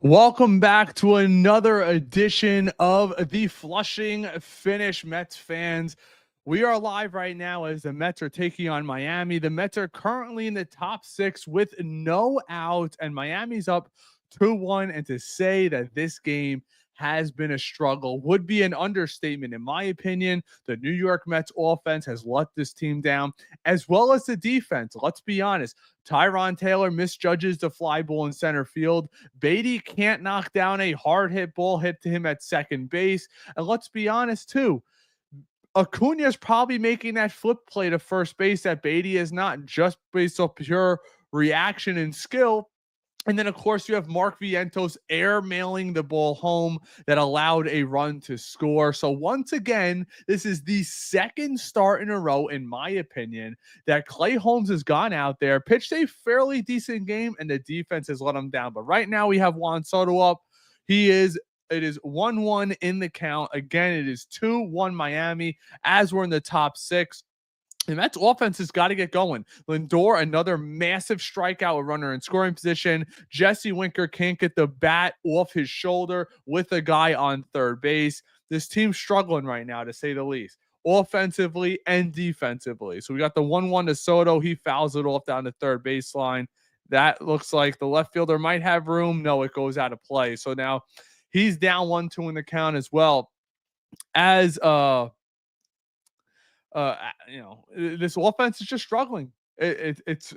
Welcome back to another edition of the Flushing Finish, Mets fans. We are live right now as the Mets are taking on Miami. The Mets are currently in the top 6 with no outs, and Miami's up 2-1. And to say that this game has been a struggle would be an understatement. In my opinion, the New York Mets offense has let this team down, as well as the defense. Let's be honest. Tyron Taylor misjudges the fly ball in center field. Beatty can't knock down a hard hit ball hit to him at second base. And let's be honest, too. Acuna is probably making that flip play to first base that Beatty is not, just based off pure reaction and skill. And then, of course, you have Mark Vientos airmailing the ball home that allowed a run to score. So once again, this is the second start in a row, in my opinion, that Clay Holmes has gone out there, pitched a fairly decent game, and the defense has let him down. But right now we have Juan Soto up. It is 1-1 in the count. Again, it is 2-1 Miami as we're in the top 6. And Mets offense has got to get going. Lindor, another massive strikeout with runner in scoring position. Jesse Winker can't get the bat off his shoulder with a guy on third base. This team's struggling right now, to say the least, offensively and defensively. So we got the 1-1 to Soto. He fouls it off down the third baseline. That looks like the left fielder might have room. No, it goes out of play. So now he's down 1-2 in the count as well. As this offense is just struggling. It's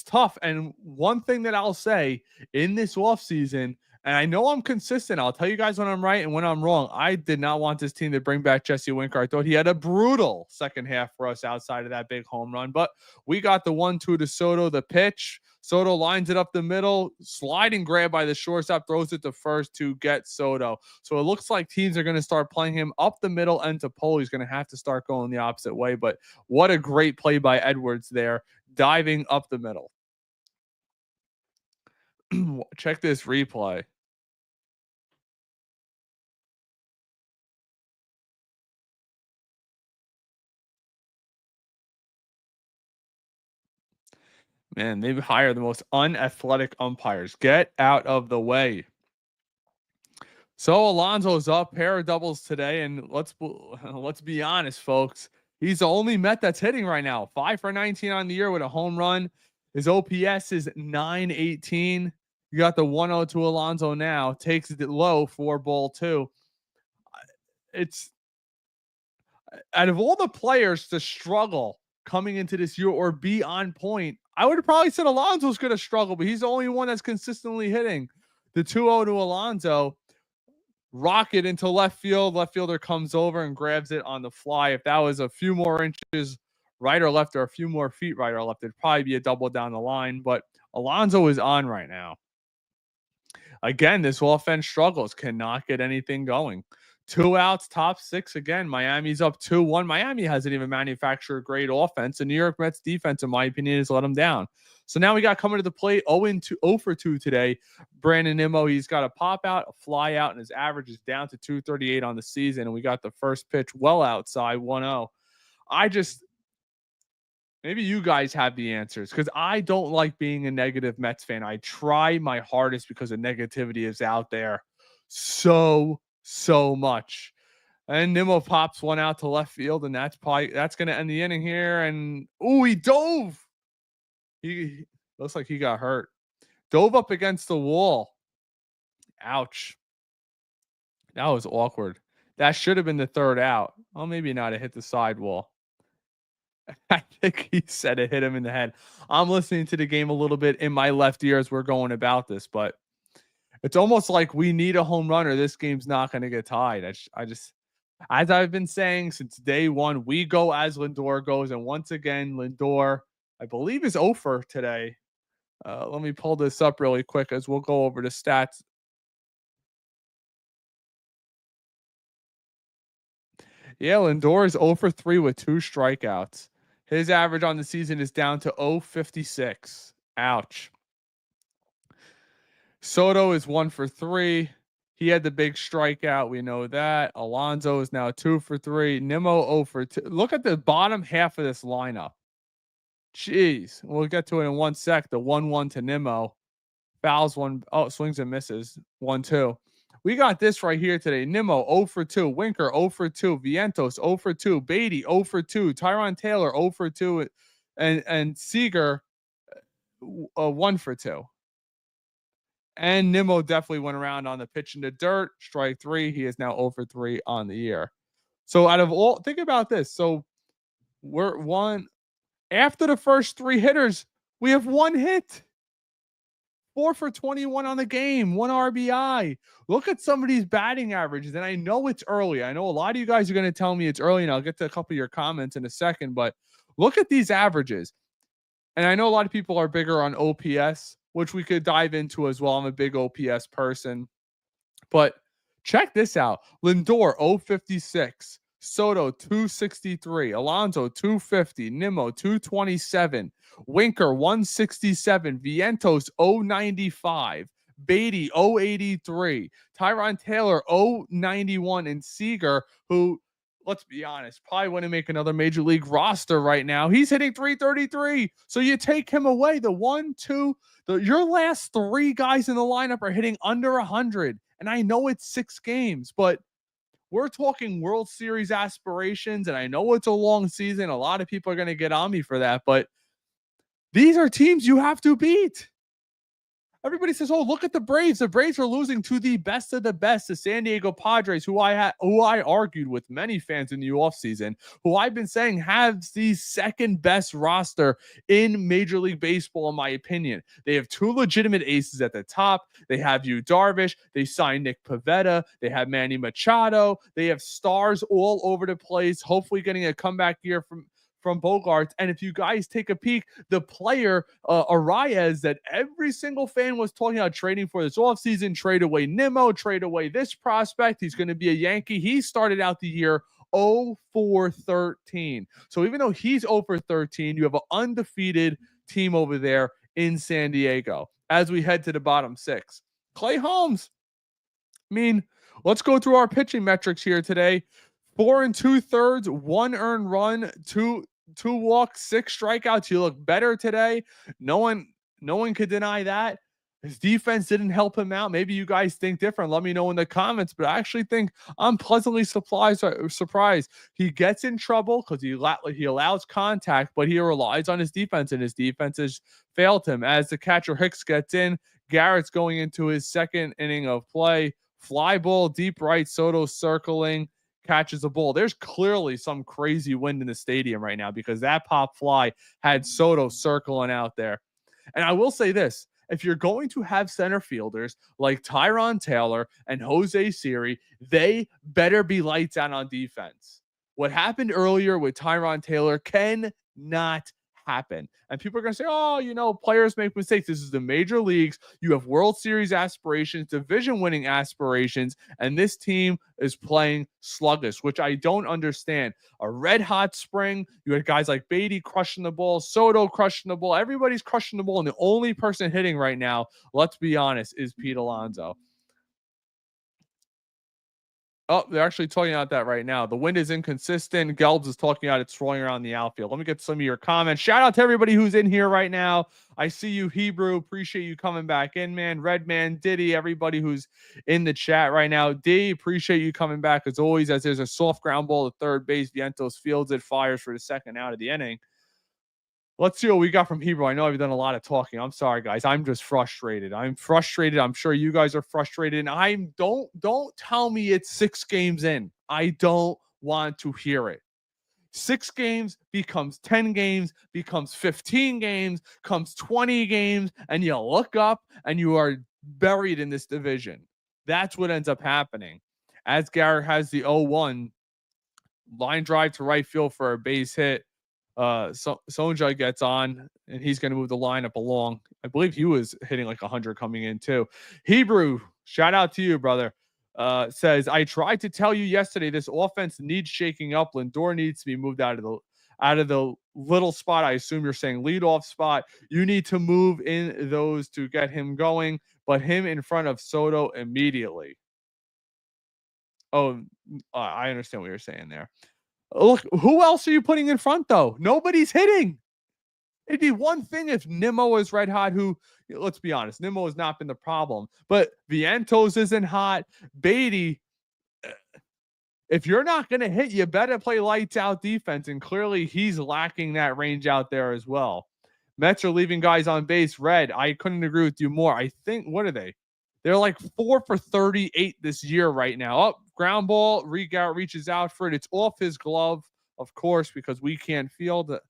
tough. And one thing that I'll say in this offseason, and I know I'm consistent, I'll tell you guys when I'm right and when I'm wrong. I did not want this team to bring back Jesse Winker. I thought he had a brutal second half for us outside of that big home run, but we got the 1-2 to Soto, the pitch. Soto lines it up the middle, sliding grab by the shortstop, throws it to first to get Soto. So it looks like teams are going to start playing him up the middle and to pull. He's going to have to start going the opposite way. But what a great play by Edwards there, diving up the middle. Check this replay. Man, maybe hire the most unathletic umpires. Get out of the way. So Alonso's up, pair of doubles today, and let's be honest, folks. He's the only Met that's hitting right now. 5 for 19 on the year with a home run. His OPS is 918. You got the 1-0 to Alonso now. Takes it low for ball 2. It's out of all the players to struggle coming into this year or be on point, I would have probably said Alonso's going to struggle, but he's the only one that's consistently hitting. The 2-0 to Alonso, rocket into left field. Left fielder comes over and grabs it on the fly. If that was a few more inches right or left, or a few more feet right or left, it'd probably be a double down the line. But Alonso is on right now. Again, this offense struggles, cannot get anything going. 2 outs, top 6 again. Miami's up 2-1. Miami hasn't even manufactured a great offense. The New York Mets defense, in my opinion, has let them down. So now we got coming to the plate 0 for 2 today. Brandon Nimmo, he's got a pop out, a fly out, and his average is down to 238 on the season. And we got the first pitch well outside, 1-0. Maybe you guys have the answers, because I don't like being a negative Mets fan. I try my hardest because the negativity is out there so much. And Nimmo pops one out to left field, and that's going to end the inning here. And he dove. He looks like he got hurt. Dove up against the wall. Ouch. That was awkward. That should have been the third out. Well, maybe not. It hit the sidewall. I think he said it hit him in the head. I'm listening to the game a little bit in my left ear as we're going about this, but it's almost like we need a home run or this game's not going to get tied. I just, as I've been saying since day one, we go as Lindor goes. And once again, Lindor, I believe, is 0 for today. Let me pull this up really quick as we'll go over the stats. Yeah, Lindor is 0 for 3 with 2 strikeouts. His average on the season is down to 0.56. Ouch. Soto is 1 for 3. He had the big strikeout. We know that. Alonso is now 2 for 3. Nimmo 0 for 2. Look at the bottom half of this lineup. Jeez. We'll get to it in 1 sec. The 1-1 to Nimmo. Fouls one. Oh, swings and misses. 1-2. We got this right here today. Nimmo 0 for 2. Winker 0 for 2. Vientos 0 for 2. Beatty 0 for 2. Tyron Taylor 0 for 2. And Seager 1 for 2. And Nimmo definitely went around on the pitch in the dirt. Strike 3. He is now 0 for 3 on the year. So out of all, think about this. So we're one after the first 3 hitters, we have 1 hit. 4 for 21 on the game, 1 RBI. Look at some of these batting averages. And I know it's early. I know a lot of you guys are going to tell me it's early, and I'll get to a couple of your comments in a second. But look at these averages. And I know a lot of people are bigger on OPS, which we could dive into as well. I'm a big OPS person. But check this out. Lindor, 056. Soto, 263. Alonso, 250. Nimmo, 227. Winker, 167. Vientos, 095. Beatty, 083. Tyron Taylor, 091. And Seager, who, let's be honest, probably wouldn't make another major league roster right now. He's hitting 333. So you take him away. Your last 3 guys in the lineup are hitting under 100. And I know it's 6 games, but we're talking World Series aspirations. And I know it's a long season. A lot of people are going to get on me for that, but these are teams you have to beat. Everybody says, "Oh, look at the Braves. The Braves are losing to the best of the best, the San Diego Padres," who I argued with many fans in the offseason, who I've been saying has the second best roster in Major League Baseball, in my opinion. They have 2 legitimate aces at the top. They have Yu Darvish. They signed Nick Pivetta. They have Manny Machado. They have stars all over the place. Hopefully, getting a comeback year from Bogarts. And if you guys take a peek, the player Arias that every single fan was talking about trading for this offseason, trade away Nimmo, trade away this prospect. He's going to be a Yankee. He started out the year 0 for 13. So even though he's 0 for 13, you have an undefeated team over there in San Diego as we head to the bottom 6. Clay Holmes. I mean, let's go through our pitching metrics here today. 4 2/3, 1 earned run, two walks, 6 strikeouts. You look better today. No one could deny that. His defense didn't help him out. Maybe you guys think different. Let me know in the comments. But I actually think I'm pleasantly surprised. He gets in trouble because he allows contact, but he relies on his defense, and his defense has failed him. As the catcher Hicks gets in, Garrett's going into his second inning of play. Fly ball, deep right, Soto circling, catches a ball. There's clearly some crazy wind in the stadium right now because that pop fly had Soto circling out there. And I will say this, if you're going to have center fielders like Tyron Taylor and Jose Siri, they better be lights out on defense. What happened earlier with Tyron Taylor cannot happen. And people are going to say, "Oh, players make mistakes." This is the major leagues. You have World Series aspirations, division winning aspirations, and this team is playing sluggish, which I don't understand. A red hot spring. You had guys like Beatty crushing the ball, Soto crushing the ball. Everybody's crushing the ball. And the only person hitting right now, let's be honest, is Pete Alonso. Oh, they're actually talking about that right now. The wind is inconsistent. Gelbs is talking about it swirling around the outfield. Let me get some of your comments. Shout out to everybody who's in here right now. I see you, Hebrew. Appreciate you coming back in, man. Redman, Diddy, everybody who's in the chat right now. D, appreciate you coming back as always. As there's a soft ground ball to third base, Vientos fields it, fires for the second out of the inning. Let's see what we got from Hebrew. I know I've done a lot of talking. I'm sorry, guys. I'm just frustrated. I'm frustrated. I'm sure you guys are frustrated. And don't tell me it's 6 games in. I don't want to hear it. 6 games becomes 10 games, becomes 15 games, comes 20 games, and you look up and you are buried in this division. That's what ends up happening. As Garrett has the 0-1 line drive to right field for a base hit. Sonja gets on, and he's going to move the lineup along. I believe he was hitting like 100 coming in too. Hebrew, shout out to you, brother. Says, "I tried to tell you yesterday this offense needs shaking up. Lindor needs to be moved out of the little spot. I assume you're saying leadoff spot. You need to move in those to get him going, but him in front of Soto immediately." Oh, I understand what you're saying there. Look, who else are you putting in front though? Nobody's hitting. It'd be one thing if Nimmo was red hot, who, let's be honest, Nimmo has not been the problem, but Vientos isn't hot. Beatty, if you're not going to hit, you better play lights out defense. And clearly he's lacking that range out there as well. Mets are leaving guys on base. Red, I couldn't agree with you more. I think, what are they? They're like 4 for 38 this year right now. Up, ground ball. Garrett reaches out for it. It's off his glove, of course, because we can't field it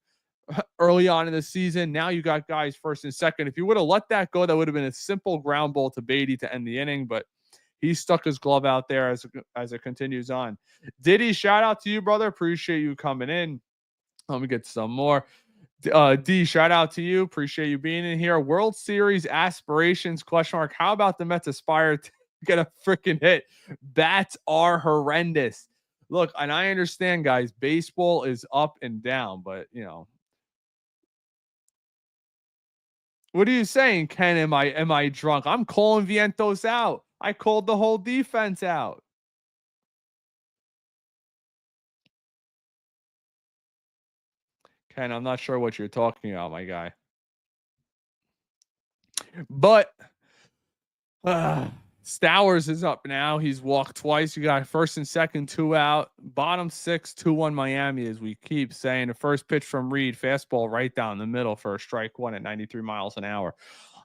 early on in the season. Now you got guys first and second. If you would have let that go, that would have been a simple ground ball to Beatty to end the inning, but he stuck his glove out there as it continues on. Diddy, shout out to you, brother. Appreciate you coming in. Let me get some more. D, shout out to you. Appreciate you being in here. World Series aspirations, ? How about the Mets aspire to get a freaking hit? Bats are horrendous. Look, and I understand, guys, baseball is up and down, but, you know, what are you saying, Ken? Am I drunk? I'm calling Vientos out. I called the whole defense out. Ken, I'm not sure what you're talking about, my guy. But Stowers is up now. He's walked twice. You got first and second, 2 out. Bottom 6, 2-1 Miami, as we keep saying. The first pitch from Reed, fastball right down the middle for a strike one at 93 miles an hour.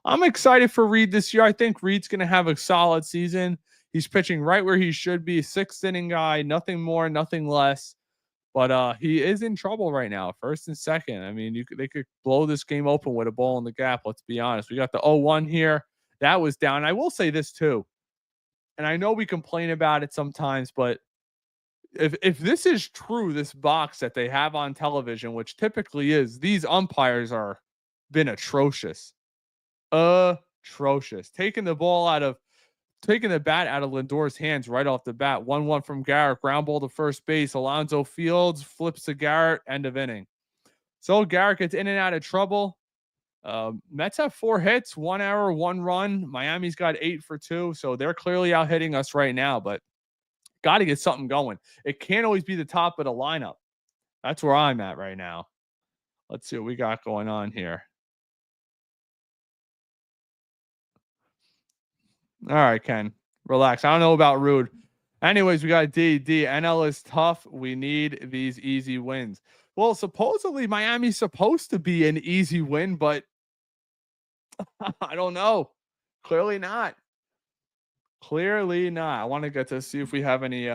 I'm excited for Reed this year. I think Reed's going to have a solid season. He's pitching right where he should be. 6th inning guy, nothing more, nothing less. But he is in trouble right now, first and second. I mean, they could blow this game open with a ball in the gap. Let's be honest. We got the 0-1 here. That was down. I will say this too, and I know we complain about it sometimes, but if this is true, this box that they have on television, which typically is, these umpires are been atrocious. Atrocious. Taking the bat out of Lindor's hands right off the bat. 1-1 from Garrett. Ground ball to first base. Alonso fields, flips to Garrett. End of inning. So Garrett gets in and out of trouble. Mets have 4 hits, 1 error, 1 run. Miami's got 8 for 2. So they're clearly out hitting us right now, but got to get something going. It can't always be the top of the lineup. That's where I'm at right now. Let's see what we got going on here. All right, Ken, relax. I don't know about Rude. Anyways, we got D. NL is tough. We need these easy wins. Well, supposedly Miami's supposed to be an easy win, but I don't know. Clearly not. Clearly not. I want to get to see if we have any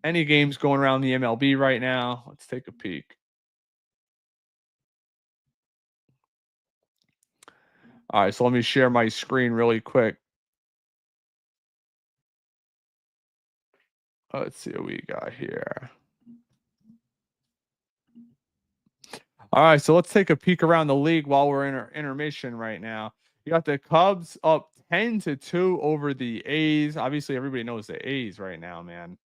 games going around the MLB right now. Let's take a peek. All right, so let me share my screen really quick. Let's see what we got here. All right, so let's take a peek around the league while we're in our intermission right now. You got the Cubs up 10-2 over the A's. Obviously, everybody knows the A's right now, man.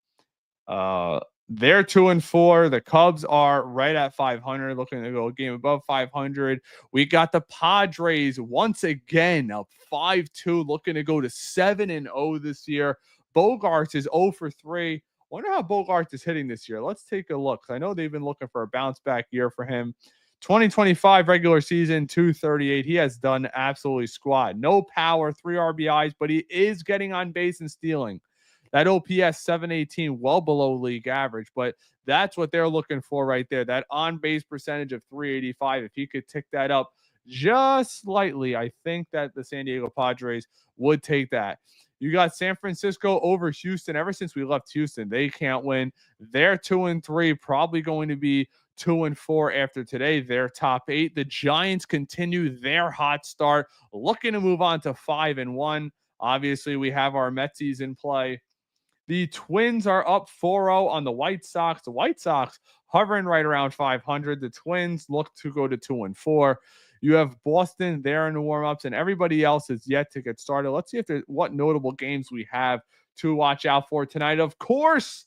They're 2-4. The Cubs are right at 500, looking to go a game above 500. We got the Padres once again up 5-2, looking to go to 7-0 this year. Bogarts is 0 for 3. Wonder how Bogarts is hitting this year. Let's take a look. I know they've been looking for a bounce back year for him. 2025 regular season, 238. He has done absolutely squat. No power, 3 RBIs, but he is getting on base and stealing. That OPS 718, well below league average, but that's what they're looking for right there. That on-base percentage of 385. If he could tick that up just slightly, I think that the San Diego Padres would take that. You got San Francisco over Houston. Ever since we left Houston, they can't win. They're 2-3, probably going to be 2-4 after today. They're top 8. The Giants continue their hot start, looking to move on to 5-1. Obviously, we have our Metsies in play. The Twins are up 4-0 on the White Sox. The White Sox hovering right around 500. The Twins look to go to 2-4. You have Boston there in the warm-ups, and everybody else is yet to get started. Let's see what notable games we have to watch out for tonight. Of course,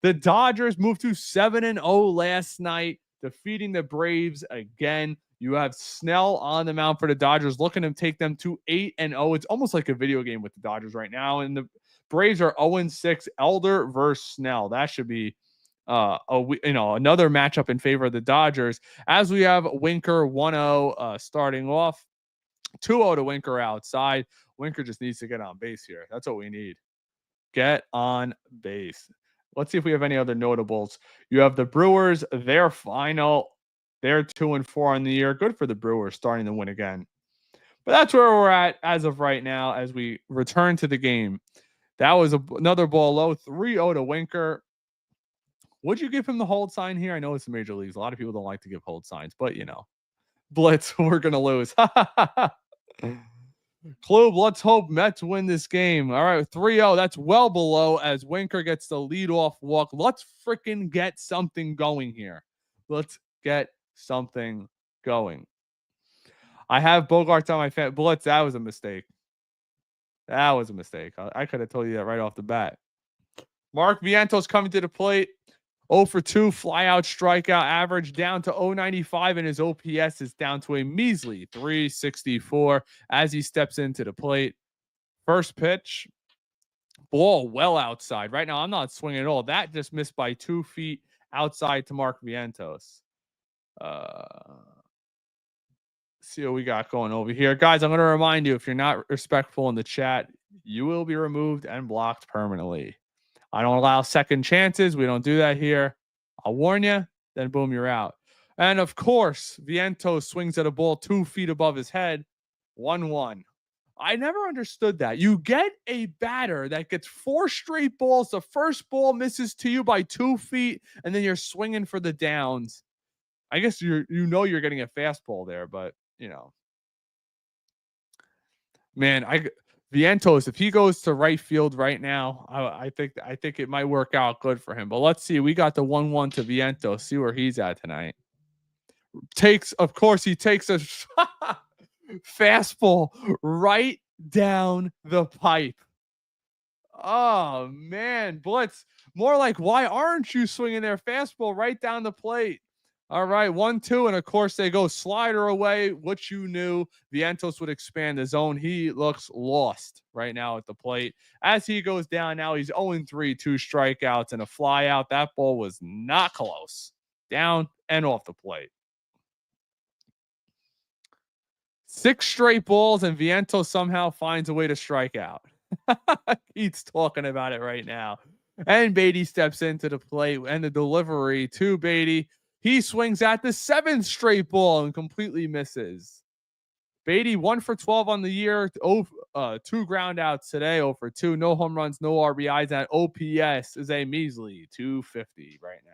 the Dodgers moved to 7-0 last night, defeating the Braves again. You have Snell on the mound for the Dodgers, looking to take them to 8-0. It's almost like a video game with the Dodgers right now, and the Braves are 0-6. Elder versus Snell. That should be another matchup in favor of the Dodgers, as we have Winker 1-0 starting off, 2-0 to Winker outside. Winker just needs to get on base here. That's what we need. Get on base. Let's see if we have any other notables. You have the Brewers, their final. They're 2-4 on the year. Good for the Brewers, starting to win again. But that's where we're at as of right now as we return to the game. That was another ball low, 3-0 to Winker. Would you give him the hold sign here? I know it's the major leagues. A lot of people don't like to give hold signs, but blitz, we're going to lose. Klub, let's hope Mets win this game. All right, 3-0. That's well below as Winker gets the leadoff walk. Let's freaking get something going here. Let's get something going. I have Bogarts on my fan. Blitz, that was a mistake. That was a mistake. I could have told you that right off the bat. Mark Vientos coming to the plate. 0 for 2, fly out, strikeout average down to 0.95, and his OPS is down to a measly 364 as he steps into the plate. First pitch, ball well outside. Right now, I'm not swinging at all. That just missed by 2 feet outside to Mark Vientos. See what we got going over here. Guys, I'm going to remind you, if you're not respectful in the chat, you will be removed and blocked permanently. I don't allow second chances. We don't do that here. I'll warn you, then boom, you're out. And of course, Vientos swings at a ball 2 feet above his head. 1-1. I never understood that. You get a batter that gets 4 straight balls. The first ball misses to you by 2 feet, and then you're swinging for the downs. I guess you're getting a fastball there, but man, Vientos, if he goes to right field right now, I think it might work out good for him. But let's see. We got the 1-1 to Vientos. See where he's at tonight. He takes a fastball right down the pipe. Oh man, Blitz. More like, why aren't you swinging their fastball right down the plate? All right, 1-2, and of course they go slider away, which you knew Vientos would expand the zone. He looks lost right now at the plate. As he goes down now, he's 0-3, 2 strikeouts and a fly out. That ball was not close. Down and off the plate. 6 straight balls, and Vientos somehow finds a way to strike out. He's talking about it right now. And Beatty steps into the plate, and the delivery to Beatty. He swings at the 7th straight ball and completely misses. Beatty 1 for 12 on the year. 2 ground outs today. 0 for 2. No home runs, no RBIs. And OPS is a measly 250 right now.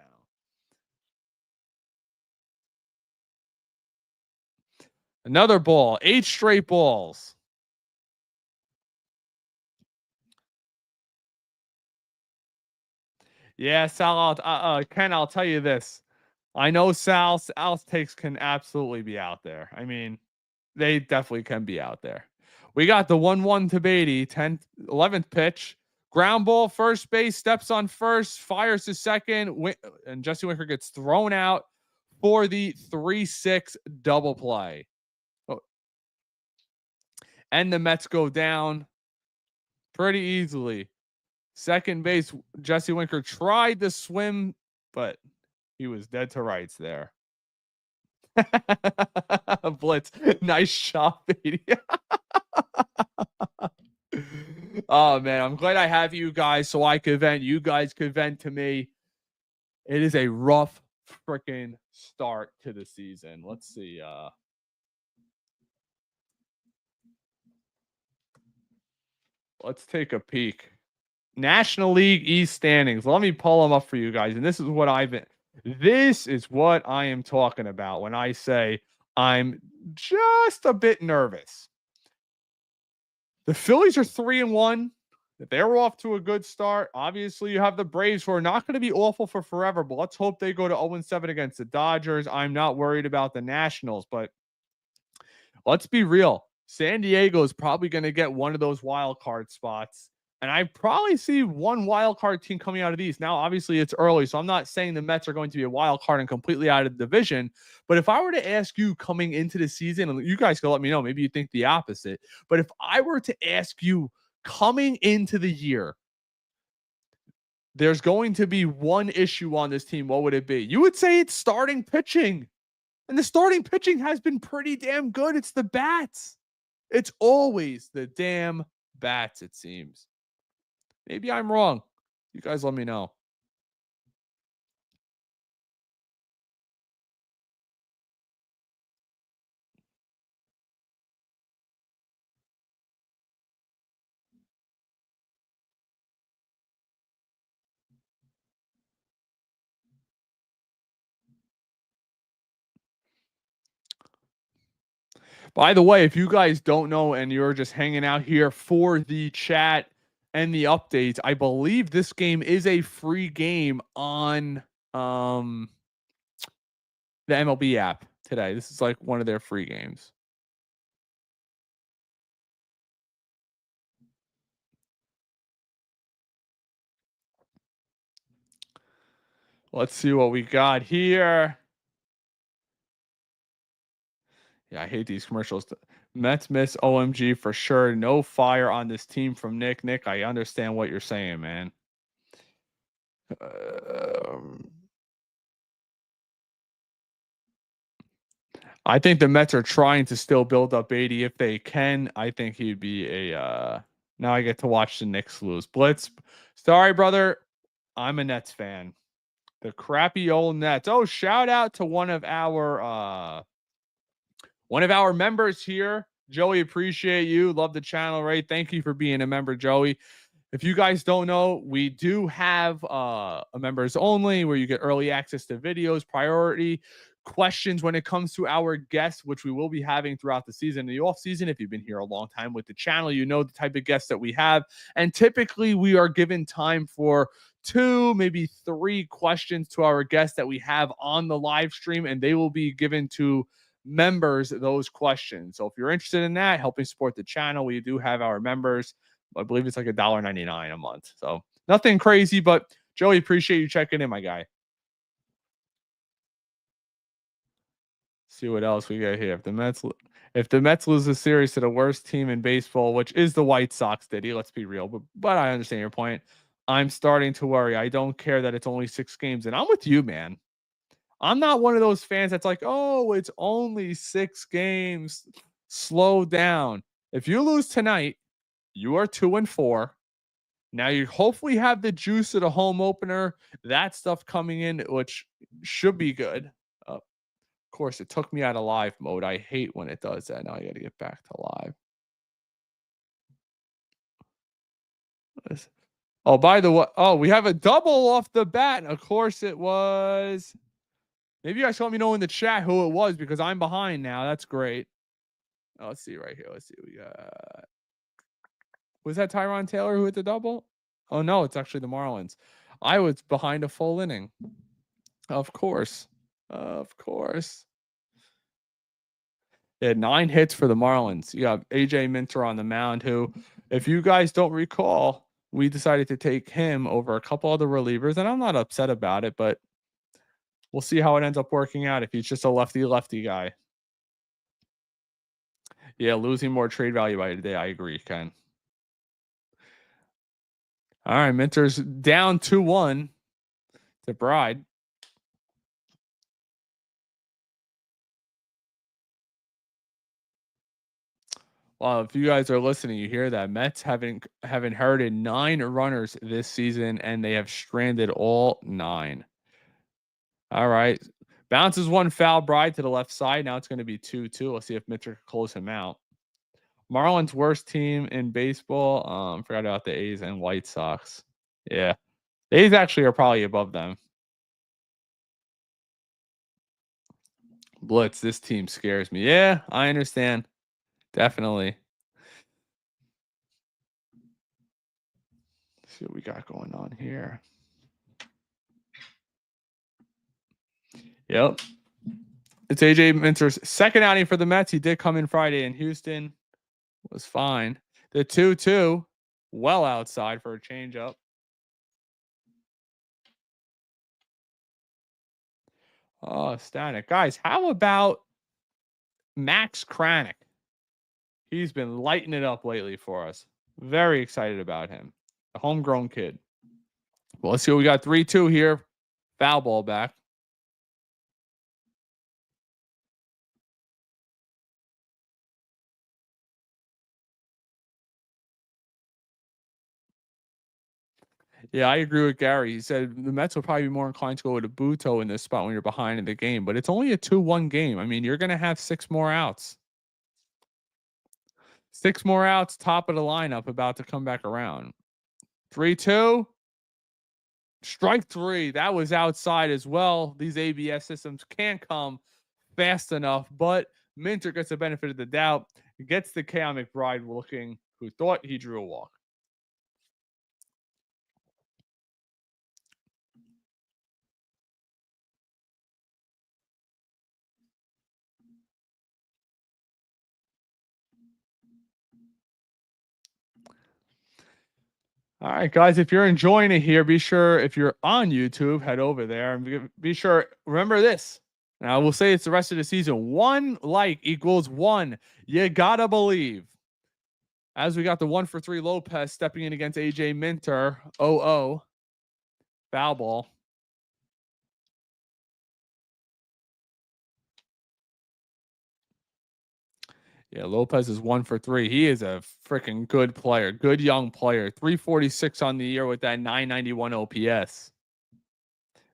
Another ball. 8 straight balls. Yeah, Sal. Ken, I'll tell you this. I know Sal's takes can absolutely be out there. I mean, they definitely can be out there. We got the 1-1 to Beatty, 11th pitch. Ground ball, first base, steps on first, fires to second, and Jesse Winker gets thrown out for the 3-6 double play. Oh. And the Mets go down pretty easily. Second base, Jesse Winker tried to swim, but he was dead to rights there. Blitz. Nice shot, Beatty. Oh, man. I'm glad I have you guys so I could vent. You guys could vent to me. It is a rough freaking start to the season. Let's see. Let's take a peek. National League East standings. Let me pull them up for you guys. And this is what I am talking about when I say I'm just a bit nervous. The Phillies are 3-1. They're off to a good start. Obviously, you have the Braves, who are not going to be awful for forever, but let's hope they go to 0-7 against the Dodgers. I'm not worried about the Nationals, but let's be real. San Diego is probably going to get one of those wild card spots. And I probably see one wild card team coming out of these. Now, obviously, it's early, so I'm not saying the Mets are going to be a wild card and completely out of the division. But if I were to ask you coming into the season, and you guys can let me know, maybe you think the opposite. But if I were to ask you coming into the year, there's going to be one issue on this team, what would it be? You would say it's starting pitching. And the starting pitching has been pretty damn good. It's the bats. It's always the damn bats, it seems. Maybe I'm wrong. You guys let me know. By the way, if you guys don't know and you're just hanging out here for the chat and the updates, I believe this game is a free game on the MLB app today. This is like one of their free games. Let's see what we got here. Yeah, I hate these commercials. Mets miss OMG for sure. No fire on this team from Nick. Nick, I understand what you're saying, man. I think the Mets are trying to still build up 80 if they can. I think he'd be a now I get to watch the Knicks lose. Blitz. Sorry, brother. I'm a Nets fan. The crappy old Nets. Oh, shout out to one of our members here. Joey, appreciate you. Love the channel, right? Thank you for being a member, Joey. If you guys don't know, we do have a members only where you get early access to videos, priority questions when it comes to our guests, which we will be having throughout the season. The off season, if you've been here a long time with the channel, you know the type of guests that we have. And typically we are given time for 2, maybe 3 questions to our guests that we have on the live stream, and they will be given to members those questions. So if you're interested in that, helping support the channel, we do have our members. I believe it's like $1.99 a month. So nothing crazy, but Joey, appreciate you checking in, my guy. See what else we got here. If the Mets lose the series to the worst team in baseball, which is the White Sox, Diddy, let's be real, but I understand your point. I'm starting to worry. I don't care that it's only 6 games, and I'm with you, man. I'm not one of those fans that's like, oh, it's only 6 games. Slow down. If you lose tonight, you are 2-4. Now you hopefully have the juice of the home opener, that stuff coming in, which should be good. Of course, it took me out of live mode. I hate when it does that. Now I got to get back to live. Oh, by the way, we have a double off the bat. Of course, it was. Maybe you guys let me know in the chat who it was because I'm behind now. That's great. Oh, let's see right here. Let's see. We got. Was that Tyron Taylor who hit the double? Oh, no, it's actually the Marlins. I was behind a full inning. Of course. Of course. Yeah, 9 hits for the Marlins. You got AJ Minter on the mound, who, if you guys don't recall, we decided to take him over a couple other relievers, and I'm not upset about it, but we'll see how it ends up working out if he's just a lefty guy. Yeah, losing more trade value by today. I agree, Ken. All right, Minter's down 2-1 to Bride. Well, if you guys are listening, you hear that Mets have inherited 9 runners this season, and they have stranded all 9. All right, bounces one foul, Bride to the left side. Now it's going to be 2-2. Let's see if Mitchell can close him out. Marlins worst team in baseball. Forgot about the A's and White Sox. Yeah, the A's actually are probably above them. Blitz, this team scares me. Yeah, I understand. Definitely. Let's see what we got going on here. Yep. It's AJ Minter's second outing for the Mets. He did come in Friday in Houston. Was fine. The 2-2, well outside for a changeup. Oh, static. Guys, how about Max Kranick? He's been lighting it up lately for us. Very excited about him. A homegrown kid. Well, let's see what we got. 3-2 here. Foul ball back. Yeah, I agree with Gary. He said the Mets will probably be more inclined to go with a Buto in this spot when you're behind in the game, but it's only a 2-1 game. I mean, you're going to have 6 more outs. 6 more outs, top of the lineup, about to come back around. 3-2. Strike 3. That was outside as well. These ABS systems can't come fast enough, but Minter gets the benefit of the doubt. Gets the K on McBride looking, who thought he drew a walk. All right, guys, if you're enjoying it here, be sure, if you're on YouTube, head over there and be sure, remember this. Now, I will say it's the rest of the season. 1 like equals 1. You gotta believe. As we got the 1-for-3 Lopez stepping in against AJ Minter. 0-0. Foul ball. Yeah, Lopez is 1-for-3. He is a freaking good player, good young player. 346 on the year with that 991 OPS.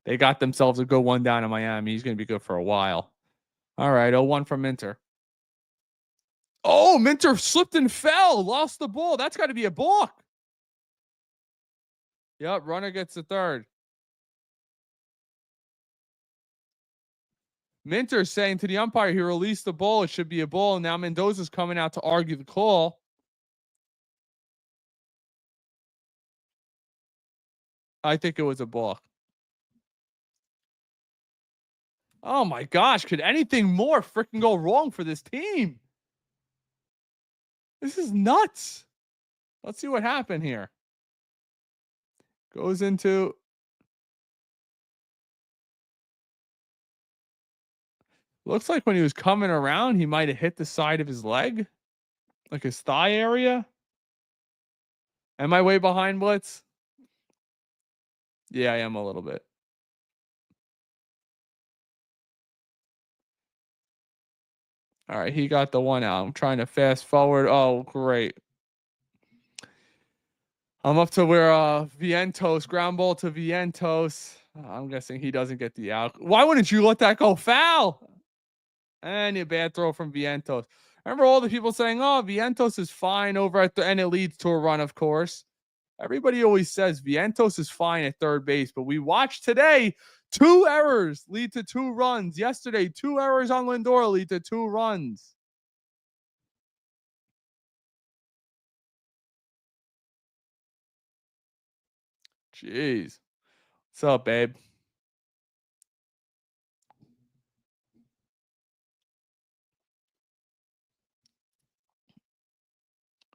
They got themselves a good one down in Miami. He's going to be good for a while. All right, 0-1 from Minter. Oh, Minter slipped and fell, lost the ball. That's got to be a balk. Yep, runner gets the third. Minter saying to the umpire he released the ball. It should be a ball. Now Mendoza's coming out to argue the call. I think it was a balk. Oh my gosh, could anything more freaking go wrong for this team? This is nuts. Let's see what happened here. Goes into. Looks like when he was coming around, he might have hit the side of his leg, like his thigh area. Am I way behind, Blitz? Yeah, I am a little bit. All right, he got the one out. I'm trying to fast forward. Oh, great. I'm up to where Vientos, ground ball to Vientos. I'm guessing he doesn't get the out. Why wouldn't you let that go foul? And a bad throw from Vientos. Remember all the people saying, oh, Vientos is fine over at the, and it leads to a run, of course. Everybody always says Vientos is fine at third base, but we watched today 2 errors lead to 2 runs. Yesterday, 2 errors on Lindor lead to 2 runs. Jeez. What's up, babe?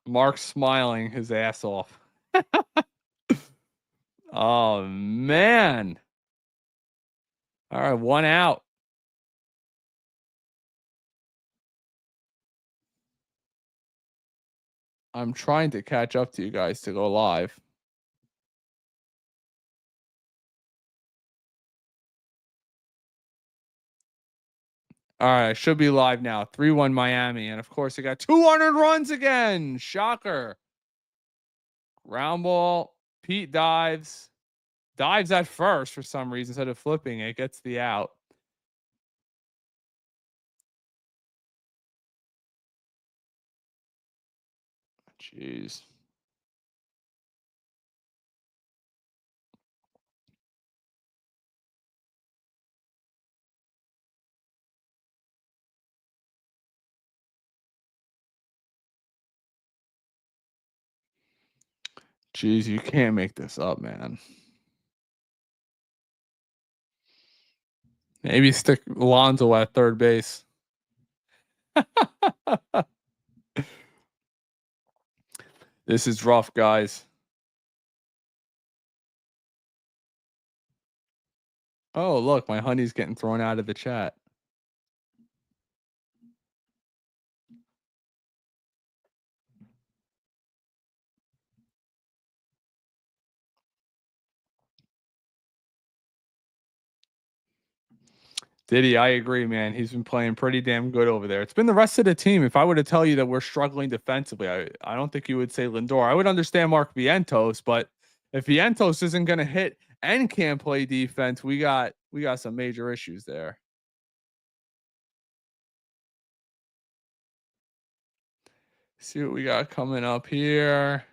Mark's smiling his ass off. Oh, man. All right, 1 out. I'm trying to catch up to you guys to go live. All right, I should be live now. 3-1 Miami. And of course, they got 200 runs again. Shocker. Ground ball. Pete dives. Dives at first for some reason instead of flipping it. Gets the out. Jeez. Jeez, you can't make this up, man. Maybe stick Alonso at third base. This is rough, guys. Oh, look, my honey's getting thrown out of the chat. Did he? I agree, man. He's been playing pretty damn good over there. It's been the rest of the team. If I were to tell you that we're struggling defensively, I don't think you would say Lindor. I would understand Mark Vientos, but if Vientos isn't going to hit and can't play defense, we got some major issues there. See what we got coming up here.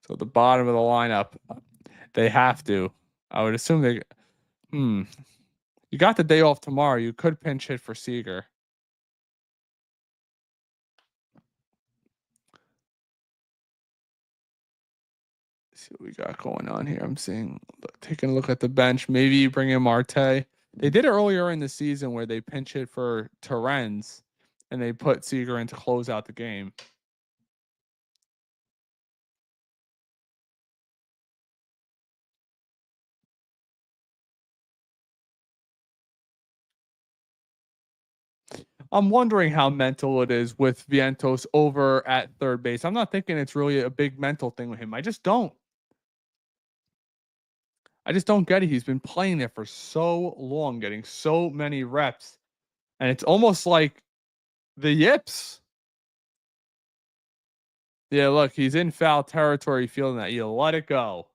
So at the bottom of the lineup, they have to. I would assume they. You got the day off tomorrow. You could pinch hit for Seager. See what we got going on here. I'm taking a look at the bench. Maybe you bring in Marte. They did it earlier in the season where they pinch hit for Terrence and they put Seager in to close out the game. I'm wondering how mental it is with Vientos over at third base. I'm not thinking it's really a big mental thing with him. I just don't get it. He's been playing there for so long, getting so many reps. And it's almost like the yips. Yeah, look, he's in foul territory feeling that. You let it go.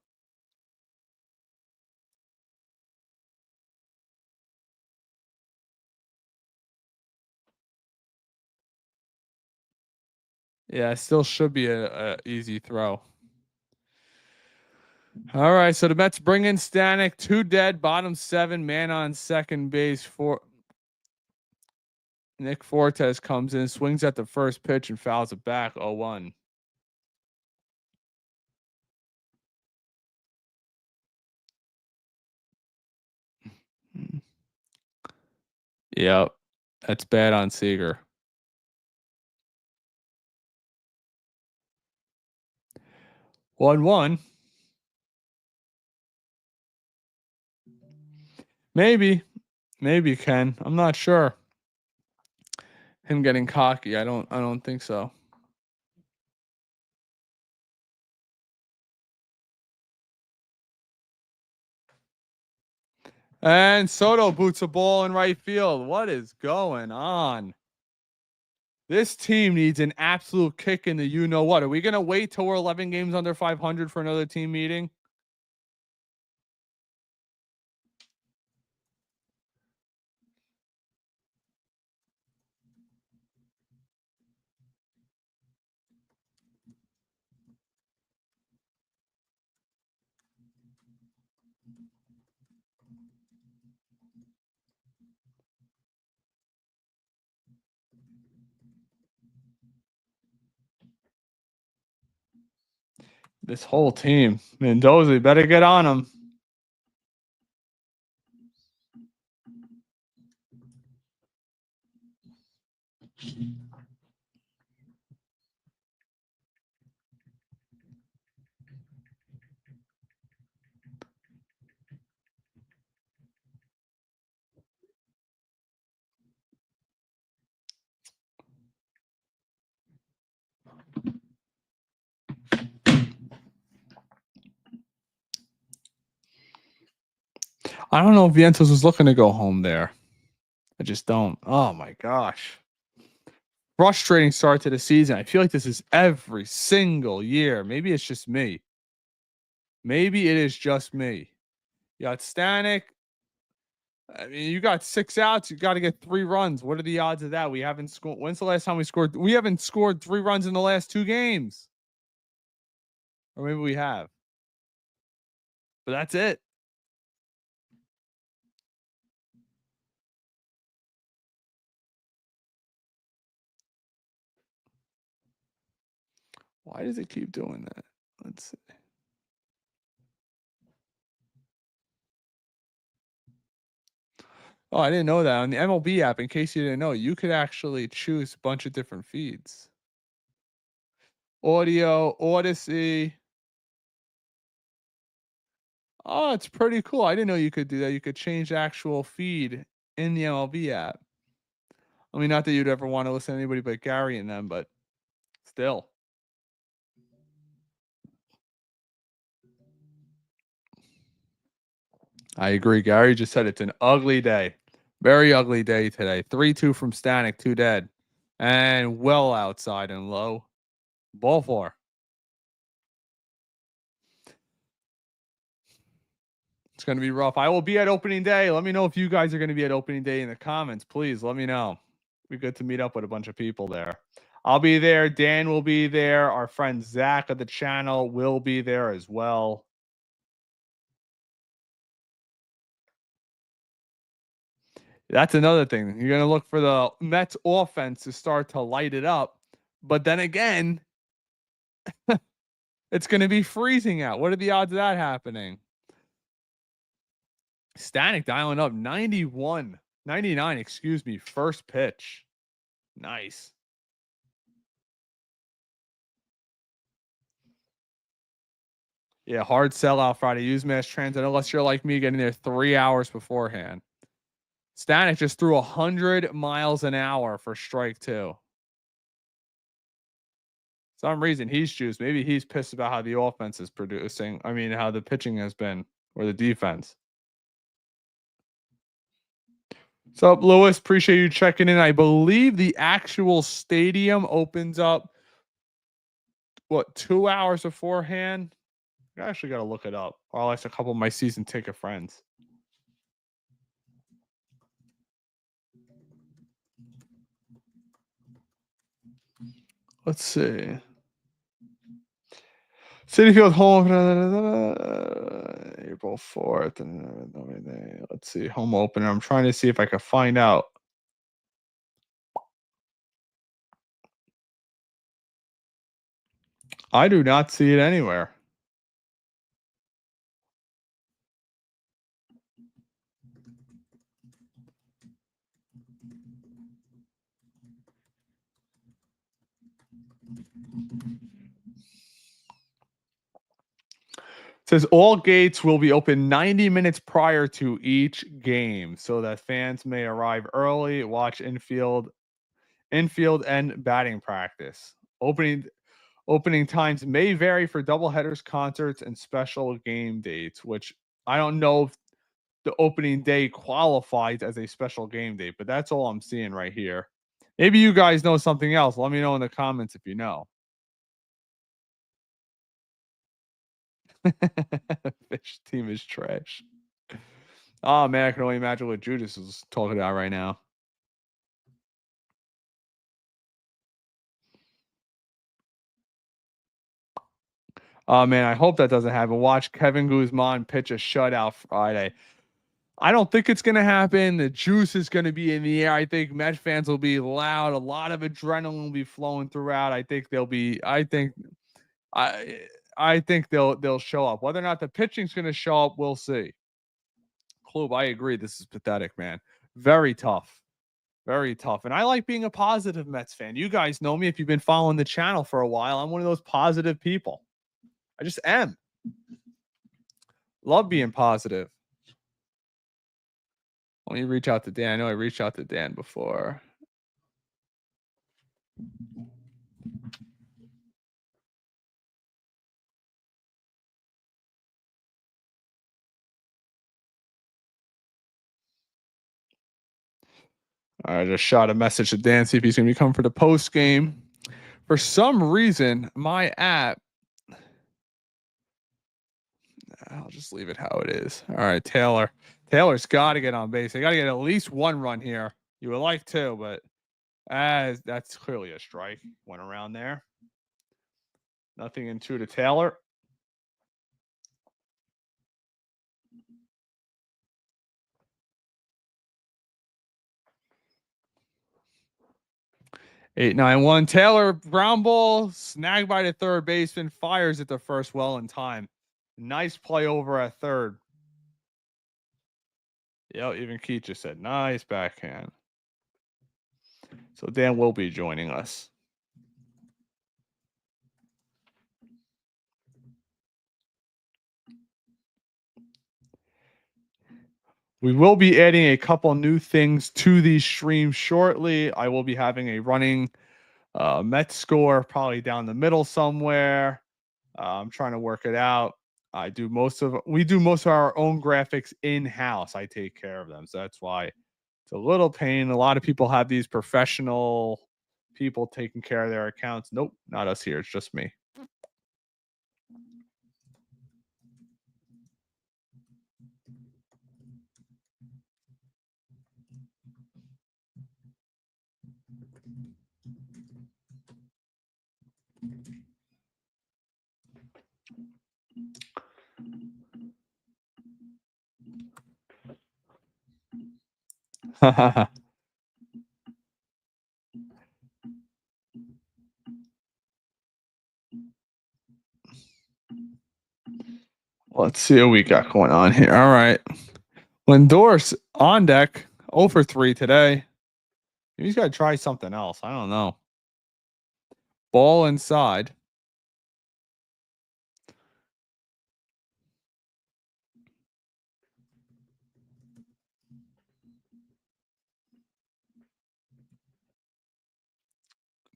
Yeah, still should be a easy throw. All right, so the Mets bring in Stanek, 2 dead, bottom 7, man on second base. Nick Fortes comes in, swings at the first pitch and fouls it back. 0-1. Yep, that's bad on Seager. 1-1. Maybe Ken. I'm not sure. Him getting cocky. I don't think so. And Soto boots a ball in right field. What is going on? This team needs an absolute kick in the you know what. Are we going to wait till we're 11 games under 500 for another team meeting? This whole team. Mendoza, better get on him. I don't know if Vientos was looking to go home there. I just don't. Oh my gosh. Frustrating start to the season. I feel like this is every single year. Maybe it's just me. Maybe it is just me. You got Stanek. I mean, you got 6 outs. You got to get 3 runs. What are the odds of that? We haven't scored. When's the last time we scored? We haven't scored 3 runs in the last 2 games. Or maybe we have. But that's it. Why does it keep doing that? Let's see. Oh, I didn't know that. On the MLB app, in case you didn't know, you could actually choose a bunch of different feeds. Audio, Odyssey. Oh, it's pretty cool. I didn't know you could do that. You could change the actual feed in the MLB app. I mean, not that you'd ever want to listen to anybody but Gary and them, but still. I agree. Gary just said it's an ugly day. Very ugly day today. 3-2 from Stanek, 2 dead. And well outside and low. Ball 4. It's going to be rough. I will be at opening day. Let me know if you guys are going to be at opening day in the comments. Please let me know. Be good to meet up with a bunch of people there. I'll be there. Dan will be there. Our friend Zach of the channel will be there as well. That's another thing. You're going to look for the Mets offense to start to light it up. But then again, it's going to be freezing out. What are the odds of that happening? Stanek dialing up 99, excuse me, first pitch. Nice. Yeah, hard sellout Friday. Use mass transit unless you're like me getting there 3 hours beforehand. Stanek just threw 100 miles an hour for strike 2. Some reason he's juiced. Maybe he's pissed about how the offense is producing. I mean, how the pitching has been or the defense. So, Lewis, appreciate you checking in. I believe the actual stadium opens up, 2 hours beforehand? I actually got to look it up. Or I'll ask a couple of my season ticket friends. Let's see. Citi Field home April 4th. Let's see. Home opener. I'm trying to see if I can find out. I do not see it anywhere. It says all gates will be open 90 minutes prior to each game so that fans may arrive early, watch infield and batting practice. Opening times may vary for doubleheaders, concerts, and special game dates, which I don't know if the opening day qualifies as a special game date, but that's all I'm seeing right here. Maybe you guys know something else. Let me know in the comments if you know. Fish team is trash. Oh man, I can only imagine what Judas is talking about right now. Oh man, I hope that doesn't happen. Watch Kevin Guzman pitch a shutout Friday. I don't think it's going to happen. The juice is going to be in the air. I think Met fans will be loud. A lot of adrenaline will be flowing throughout. I think they'll be. I think they'll show up. Whether or not the pitching's going to show up, we'll see. Klub, I agree. This is pathetic, man. Very tough. Very tough. And I like being a positive Mets fan. You guys know me if you've been following the channel for a while. I'm one of those positive people. I just am. Love being positive. Let me reach out to Dan. I know I reached out to Dan before. I just shot a message to Dan, see if he's going to be coming for the post game. For some reason, my app, I'll just leave it how it is. All right, Taylor. Taylor's got to get on base. They got to get at least one run here. You would like two, but that's clearly a strike. Went around there. Nothing in two to Taylor. Eight, 9-1. Taylor, ground ball, snagged by the third baseman, fires at the first well in time. Nice play over at third. Yeah, even Keith just said, nice backhand. So Dan will be joining us. We will be adding a couple new things to these streams shortly. I will be having a running Mets score probably down the middle somewhere. I'm trying to work it out. we do most of our own graphics in-house. I take care of them. So that's why it's a little pain. A lot of people have these professional people taking care of their accounts. Nope, not us here. It's just me. Let's see what we got going on here. All right. Lindor's on deck. 0 for 3 today. He's got to try something else. I don't know. Ball inside.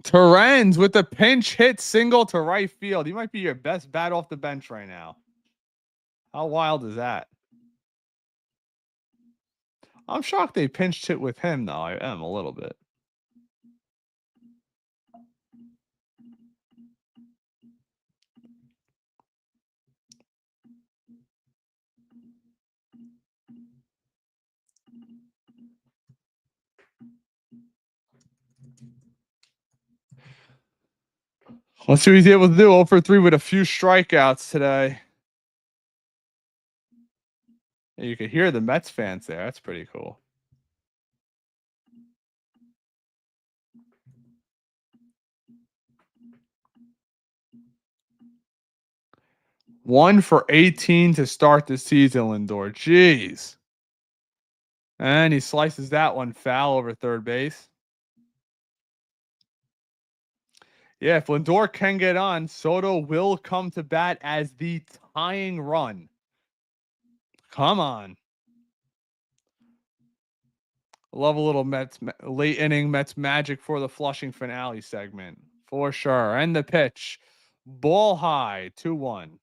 Terrens with the pinch hit single to right field. He might be your best bat off the bench right now. How wild is that? I'm shocked they pinched hit with him, though. I am a little bit. Let's see what he's able to do. 0 for 3 with a few strikeouts today. You could hear the Mets fans there. That's pretty cool. One for 18 to start the season, Lindor. Jeez. And he slices that one foul over third base. Yeah, if Lindor can get on, Soto will come to bat as the tying run. Come on. Love a little Mets late inning Mets magic for the Flushing finale segment. For sure. And the pitch. Ball high, 2-1.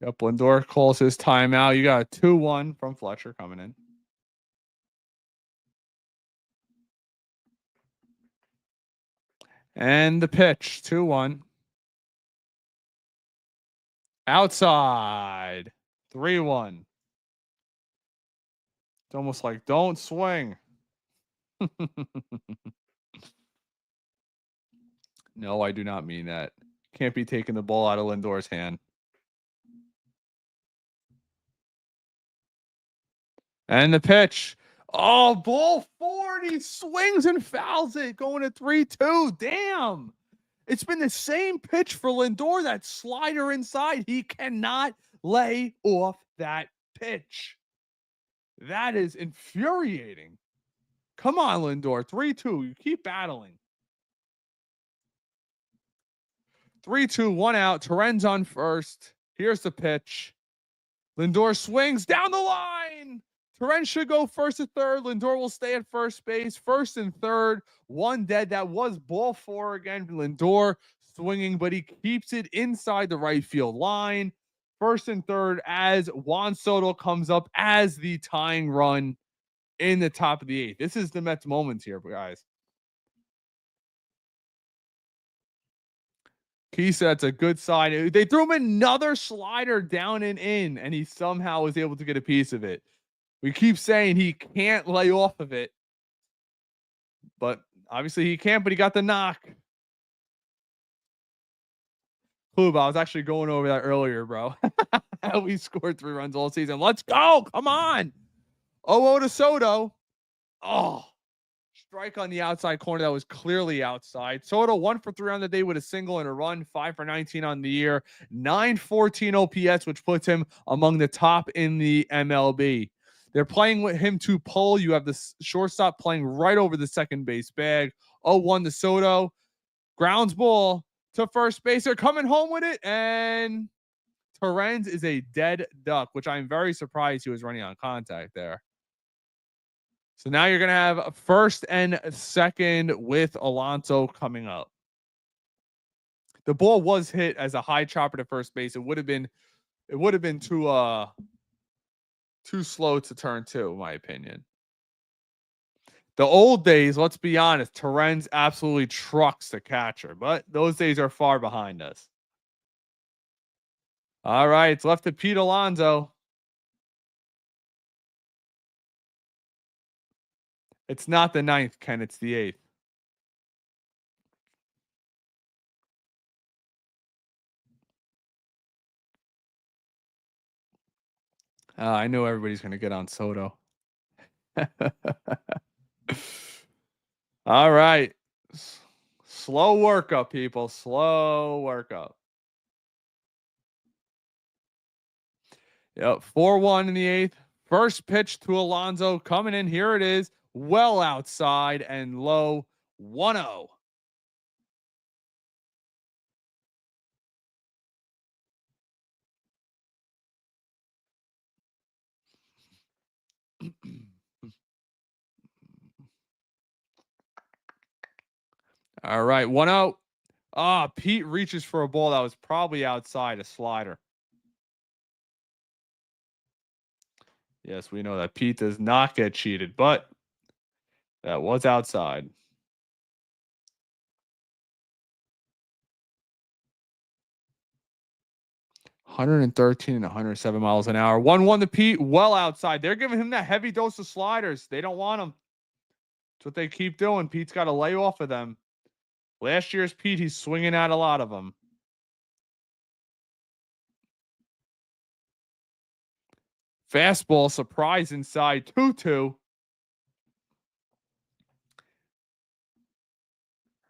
Yep, Lindor calls his timeout. You got a 2-1 from Fletcher coming in. And the pitch, 2-1. Outside, 3-1. It's almost like don't swing. No, I do not mean that. Can't be taking the ball out of Lindor's hand. And the pitch. Oh, ball 40 swings and fouls it, going to 3-2. Damn. It's been the same pitch for Lindor, that slider inside. He cannot lay off that pitch. That is infuriating. Come on, Lindor. 3-2. You keep battling. 3-2, 1 out. Terrens on first. Here's the pitch. Lindor swings down the line. Terrens should go first to third. Lindor will stay at first base. First and third. 1 dead. That was ball 4 again. Lindor swinging, but he keeps it inside the right field line. First and third as Juan Soto comes up as the tying run in the top of the 8th. This is the Mets moment here, guys. He said it's a good sign. They threw him another slider down and in, and he somehow was able to get a piece of it. We keep saying he can't lay off of it, but obviously he can't, but he got the knock. Klub, I was actually going over that earlier, bro. We scored 3 runs all season. Let's go. Come on. 0-0 to Soto. Oh, strike on the outside corner that was clearly outside. Soto 1 for 3 on the day with a single and a run, 5 for 19 on the year, 914 OPS, which puts him among the top in the MLB. They're playing with him to pull. You have the shortstop playing right over the second base bag. 0-1 to Soto. Grounds ball. to first base. They're coming home with it, and Torrens is a dead duck, which I'm very surprised he was running on contact there. So now you're going to have first and second with Alonso coming up. The ball was hit as a high chopper to first base. It would have been too slow to turn to, in my opinion. The old days, let's be honest, Torrens absolutely trucks the catcher, but those days are far behind us. All right, it's left to Pete Alonso. It's not the ninth, Ken. It's the eighth. I knew everybody's going to get on Soto. All right. Slow workup, people. Slow workup. Yep. 4-1 in the eighth. First pitch to Alonso coming in. Here it is. Well outside and low. 1-0. All right. 1-0. Pete reaches for a ball that was probably outside, a slider. Yes, we know that Pete does not get cheated, but that was outside. 113 and 107 miles an hour. 1-1 to Pete, well outside. They're giving him that heavy dose of sliders. They don't want him. That's what they keep doing. Pete's got to lay off of them. Last year's Pete, he's swinging out a lot of them. Fastball, surprise inside, 2-2.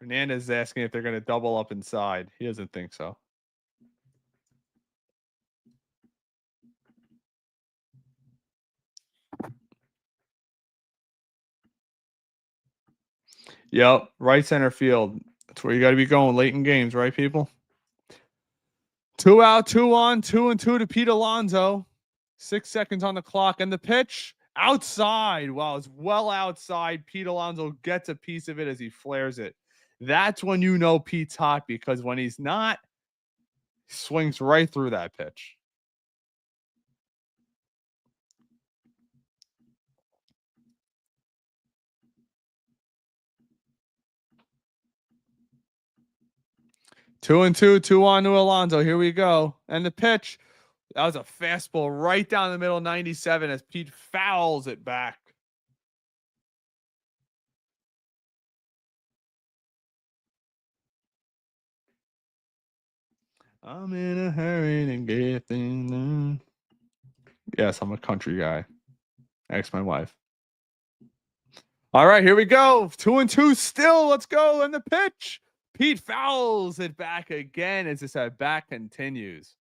Hernandez is asking if they're going to double up inside. He doesn't think so. Yep, right center field. That's where you got to be going late in games, right, people? 2 out, 2 on, 2-2 to Pete Alonso. 6 seconds on the clock, and the pitch outside. Wow, it's well outside. Pete Alonso gets a piece of it as he flares it. That's when you know Pete's hot, because when he's not, he swings right through that pitch. Two and two on to Alonso. Here we go. And the pitch, that was a fastball right down the middle, 97, as Pete fouls it back. I'm in a hurry to get things done. Yes, I'm a country guy. Ask my wife. All right, here we go. 2-2 still. Let's go. And the pitch. Pete fouls it back again as this at bat continues.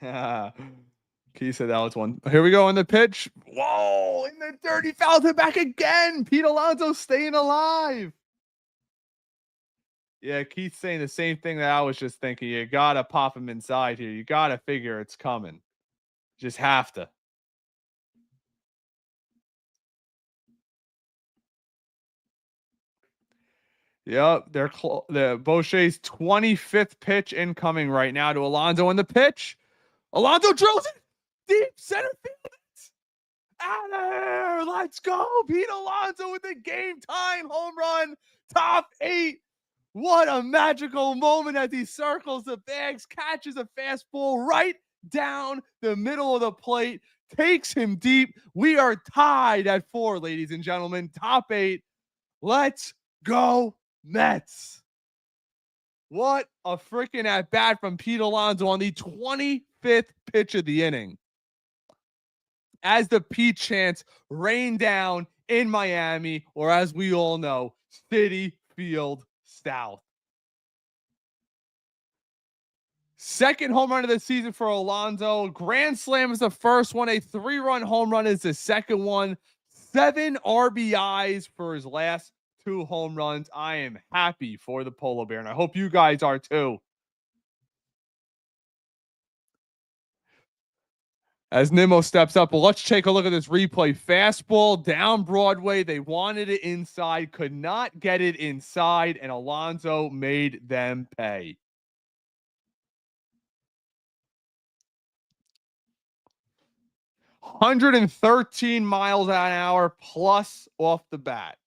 Key said that was one. Here we go on the pitch. Whoa, and the dirty fouls it back again. Pete Alonso staying alive. Yeah, Keith's saying the same thing that I was just thinking. You gotta pop him inside here. You gotta figure it's coming. Just have to. Yep, the Boucher's 25th pitch incoming right now to Alonso, and the pitch. Alonso drills it deep center field. Out of here. Let's go. Pete Alonso with the game time home run. Top 8. What a magical moment as he circles the bags, catches a fastball right down the middle of the plate, takes him deep. We are tied at 4, ladies and gentlemen. Top 8. Let's go, Mets. What a freaking at bat from Pete Alonso on the 25th pitch of the inning. As the Pete chants rain down in Miami, or as we all know, Citi Field South. Second home run of the season for Alonso. Grand slam is the first one. A 3-run home run is the second one. 7 RBIs for his last 2 home runs. I am happy for the Polar Bear, and I hope you guys are too. As Nimmo steps up, let's take a look at this replay. Fastball down Broadway. They wanted it inside, could not get it inside, and Alonso made them pay. $113 miles an hour plus off the bat.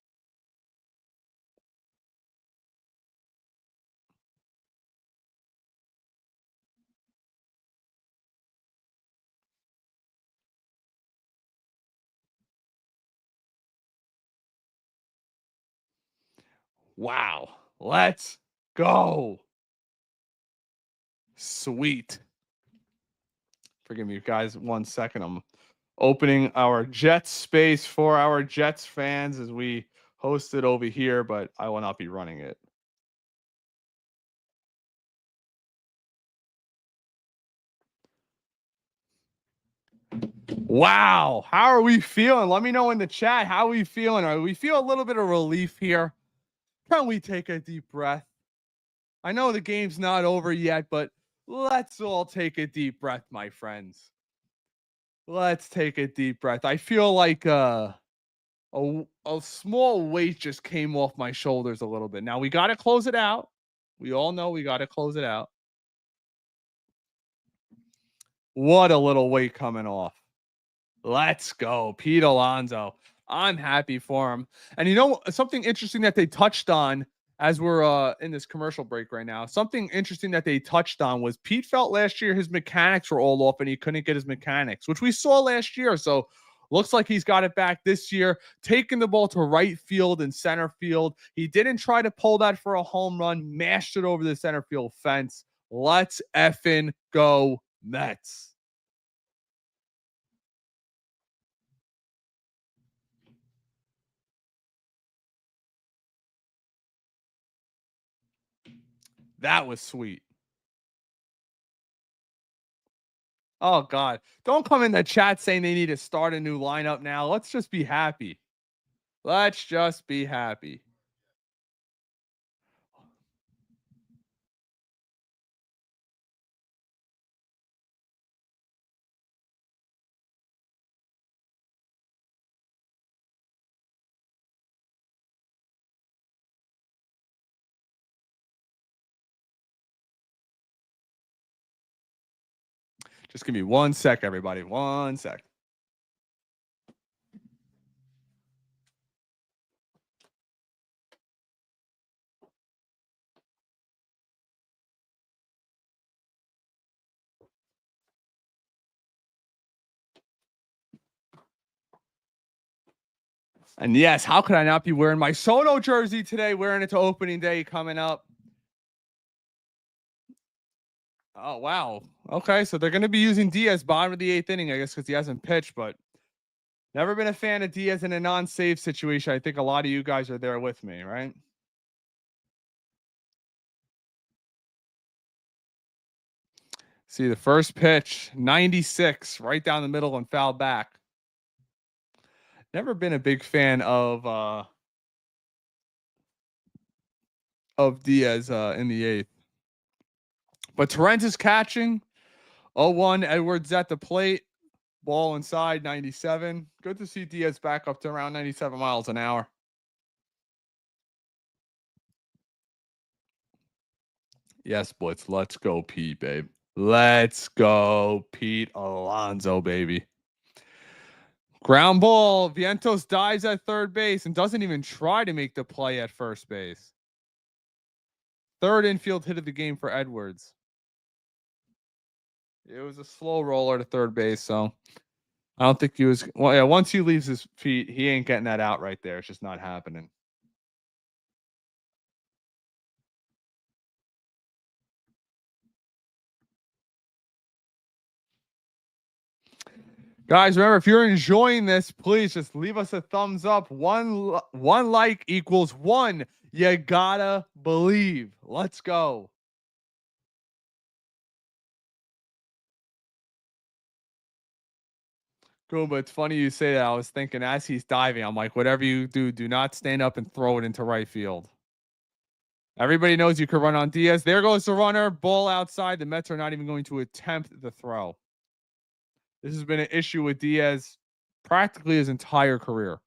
Wow. Let's go. Sweet. Forgive me, guys. 1 second. I'm opening our Jets space for our Jets fans as we host it over here, but I will not be running it. Wow. How are we feeling? Let me know in the chat. How are we feeling? Are we feel a little bit of relief here? Can we take a deep breath? I know the game's not over yet, but let's all take a deep breath, my friends. Let's take a deep breath. I feel like a small weight just came off my shoulders a little bit. Now we got to close it out. We all know we got to close it out. What a little weight coming off. Let's go, Pete Alonso. I'm happy for him. And you know, something interesting that they touched on as we're in this commercial break right now, something interesting that they touched on was Pete felt last year his mechanics were all off and he couldn't get his mechanics, which we saw last year. So looks like he's got it back this year, taking the ball to right field and center field. He didn't try to pull that for a home run, mashed it over the center field fence. Let's effing go, Mets. That was sweet. Oh, God. Don't come in the chat saying they need to start a new lineup now. Let's just be happy. Let's just be happy. Just give me 1 sec, everybody. 1 sec. And yes, how could I not be wearing my Soto jersey today? Wearing it to opening day coming up. Oh, wow. Okay, so they're going to be using Diaz bottom of the 8th inning, I guess, because he hasn't pitched, but never been a fan of Diaz in a non-save situation. I think a lot of you guys are there with me, right? See the first pitch, 96, right down the middle and foul back. Never been a big fan of Diaz in the 8th. But Torrens is catching. 0-1. Edwards at the plate. Ball inside, 97. Good to see Diaz back up to around 97 miles an hour. Yes, Blitz. Let's go, Pete, babe. Let's go, Pete Alonso, baby. Ground ball. Vientos dives at third base and doesn't even try to make the play at first base. Third infield hit of the game for Edwards. It was a slow roller to third base, so I don't think he was. Well, yeah, once he leaves his feet, he ain't getting that out right there. It's just not happening. Guys, remember, if you're enjoying this, please just leave us a thumbs up. One like equals 1. You gotta believe. Let's go. Cool, but it's funny you say that. I was thinking as he's diving, I'm like, whatever you do, do not stand up and throw it into right field. Everybody knows you could run on Diaz. There goes the runner. Ball outside. The Mets are not even going to attempt the throw. This has been an issue with Diaz practically his entire career.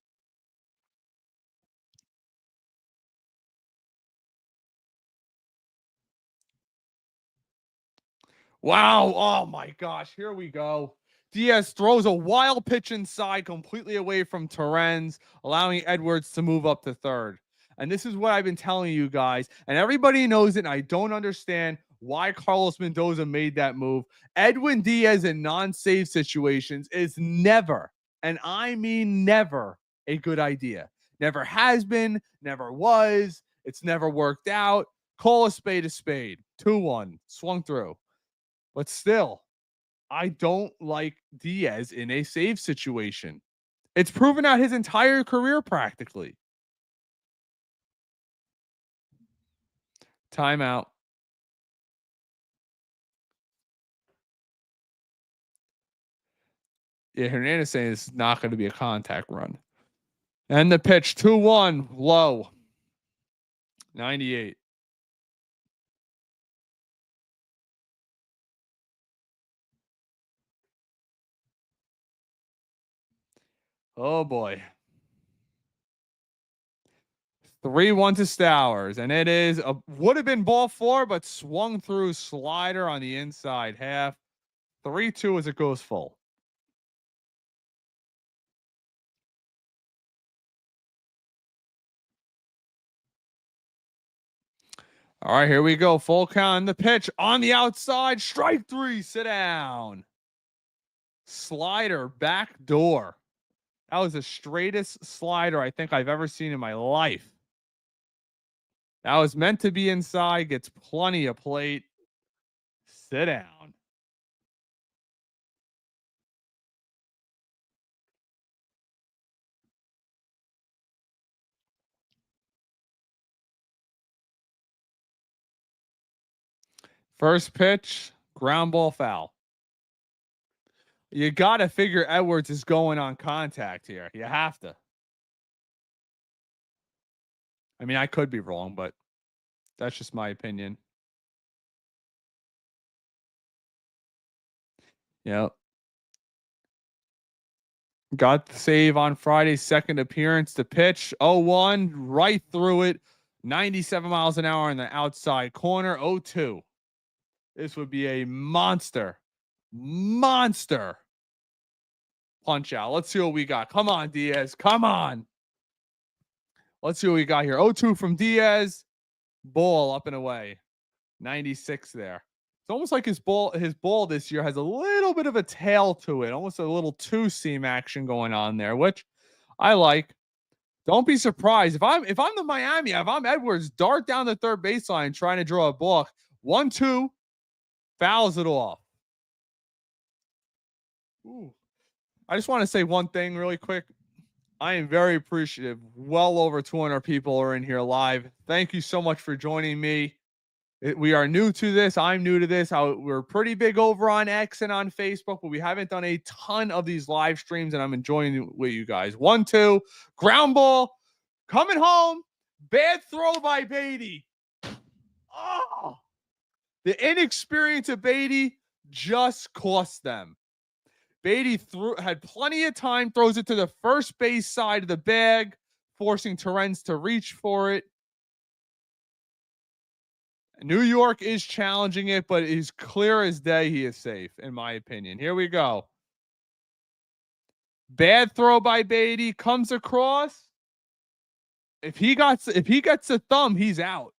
Wow. Oh my gosh. Here we go. Diaz throws a wild pitch inside, completely away from Torrens, allowing Edwards to move up to third. And this is what I've been telling you guys, and everybody knows it. And I don't understand why Carlos Mendoza made that move. Edwin Diaz in non-save situations is never, and I mean never, a good idea. Never has been, never was. It's never worked out. Call a spade a spade. 2-1. Swung through. But still, I don't like Diaz in a save situation. It's proven out his entire career practically. Timeout. Yeah, Hernandez saying it's not going to be a contact run. And the pitch 2-1 low. 98. Oh boy. 3-1 to Stowers. And it is a would have been ball four, but swung through slider on the inside half. 3-2 as it goes full. All right, here we go. Full count. The pitch on the outside. Strike three. Sit down. Slider back door. That was the straightest slider I think I've ever seen in my life. That was meant to be inside. Gets plenty of plate. Sit down. First pitch, ground ball foul. You got to figure Edwards is going on contact here. You have to. I mean, I could be wrong, but that's just my opinion. Yep. Got the save on Friday's second appearance. The pitch 0-1 right through it. 97 miles an hour in the outside corner. 0-2. This would be a monster punch out. Let's see what we got. Come on, Diaz. Come on. Let's see what we got here. 0-2 from Diaz. Ball up and away. 96 there. It's almost like his ball this year has a little bit of a tail to it. Almost a little two-seam action going on there, which I like. Don't be surprised if I'm the Miami, if I'm Edwards, dart down the third baseline trying to draw a balk. 1-2, fouls it off. Ooh. I just want to say one thing really quick. I am very appreciative. Well over 200 people are in here live. Thank you so much for joining me. We are new to this. I'm new to this. We're pretty big over on X and on Facebook, but we haven't done a ton of these live streams, and I'm enjoying it with you guys. 1-2, ground ball, coming home. Bad throw by Beatty. Oh, the inexperience of Beatty just cost them. Beatty had plenty of time, throws it to the first base side of the bag, forcing Torrens to reach for it. New York is challenging it, but it is clear as day he is safe, in my opinion. Here we go. Bad throw by Beatty, comes across. If he gets a thumb, he's out.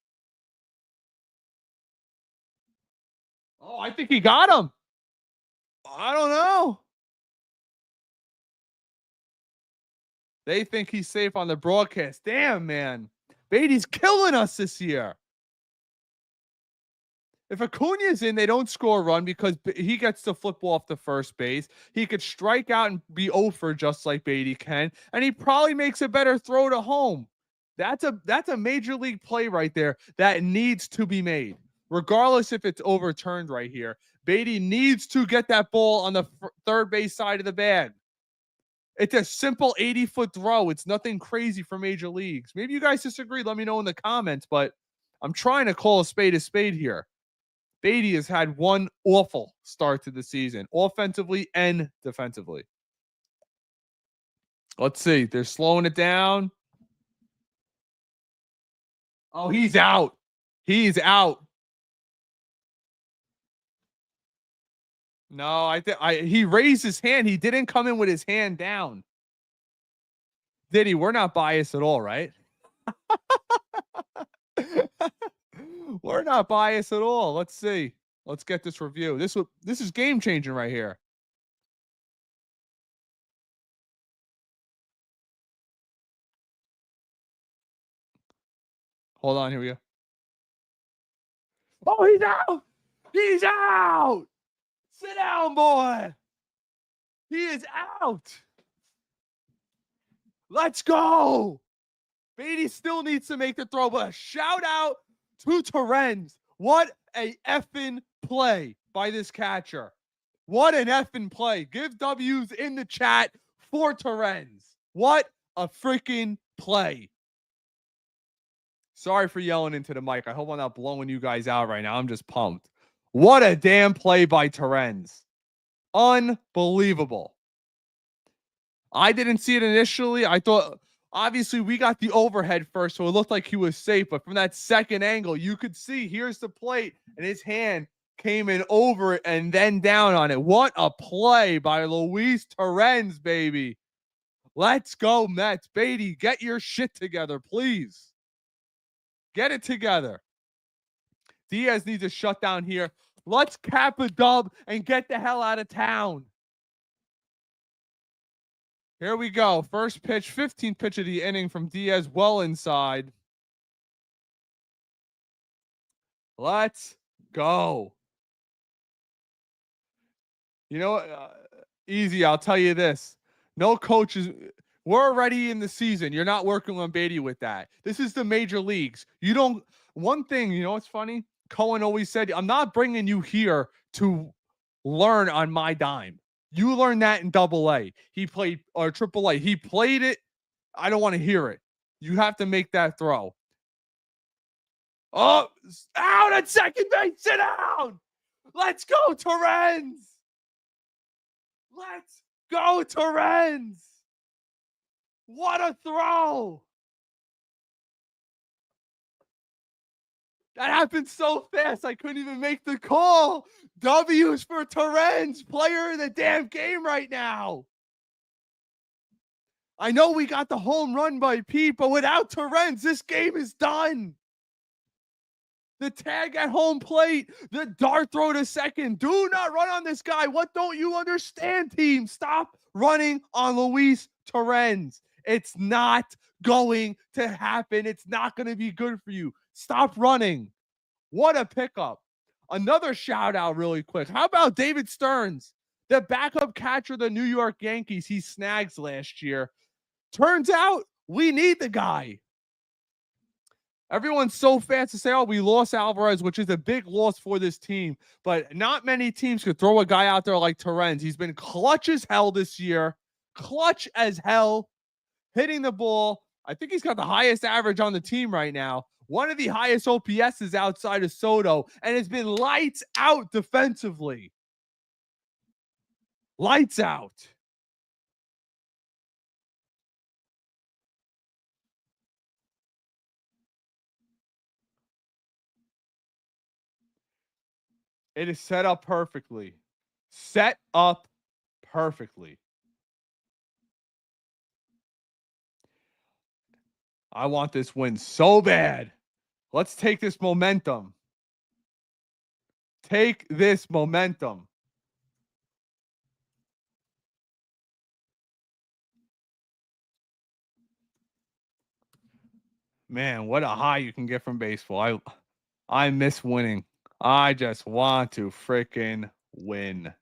Oh, I think he got him. I don't know. They think he's safe on the broadcast. Damn, man. Beatty's killing us this year. If Acuna's in, they don't score a run because he gets to flip off the first base. He could strike out and be over just like Beatty can, and he probably makes a better throw to home. That's a major league play right there that needs to be made, regardless if it's overturned right here. Beatty needs to get that ball on the third base side of the bag. It's a simple 80-foot throw. It's nothing crazy for major leagues. Maybe you guys disagree. Let me know in the comments, but I'm trying to call a spade here. Beatty has had one awful start to the season, offensively and defensively. Let's see. They're slowing it down. Oh, he's out. He's out. No, I think he raised his hand. He didn't come in with his hand down. Did he? We're not biased at all, right? We're not biased at all. Let's see. Let's get this review. This is game changing right here. Hold on, here we go. Oh, he's out. He's out. Sit down, boy. He is out. Let's go. Beatty still needs to make the throw, but a shout out to Torrens. What a effing play by this catcher. What an effing play. Give W's in the chat for Torrens. What a freaking play. Sorry for yelling into the mic. I hope I'm not blowing you guys out right now. I'm just pumped. What a damn play by Torrens. Unbelievable. I didn't see it initially. I thought, obviously, we got the overhead first, so it looked like he was safe. But from that second angle, you could see here's the plate, and his hand came in over it and then down on it. What a play by Luis Torrens, baby. Let's go, Mets. Beatty, get your shit together, please. Get it together. Diaz needs a shutdown here. Let's cap a dub and get the hell out of town. Here we go. First pitch, 15th pitch of the inning from Diaz, well inside. Let's go. You know what? Easy, I'll tell you this. No coaches. We're already in the season. You're not working on Beatty with that. This is the major leagues. You don't. One thing, you know what's funny? Cohen always said, I'm not bringing you here to learn on my dime. You learned that in AA. He played, or AAA. He played it. I don't want to hear it. You have to make that throw. Oh, out at second base. Sit down. Let's go, Torrens. Let's go, Torrens. What a throw. That happened so fast, I couldn't even make the call. W's for Torrens, player of the damn game right now. I know we got the home run by Pete, but without Torrens, this game is done. The tag at home plate, the dart throw to second. Do not run on this guy. What don't you understand, team? Stop running on Luis Torrens. It's not going to happen. It's not going to be good for you. Stop running. What a pickup. Another shout out really quick. How about David Stearns, the backup catcher of the New York Yankees? He snags last year. Turns out we need the guy. Everyone's so fast to say, oh, we lost Alvarez, which is a big loss for this team. But not many teams could throw a guy out there like Torrens. He's been clutch as hell this year. Clutch as hell. Hitting the ball. I think he's got the highest average on the team right now. One of the highest OPSs outside of Soto. And it's been lights out defensively. Lights out. It is set up perfectly. Set up perfectly. I want this win so bad. Let's take this momentum. Take this momentum. Man, what a high you can get from baseball. I miss winning. I just want to freaking win.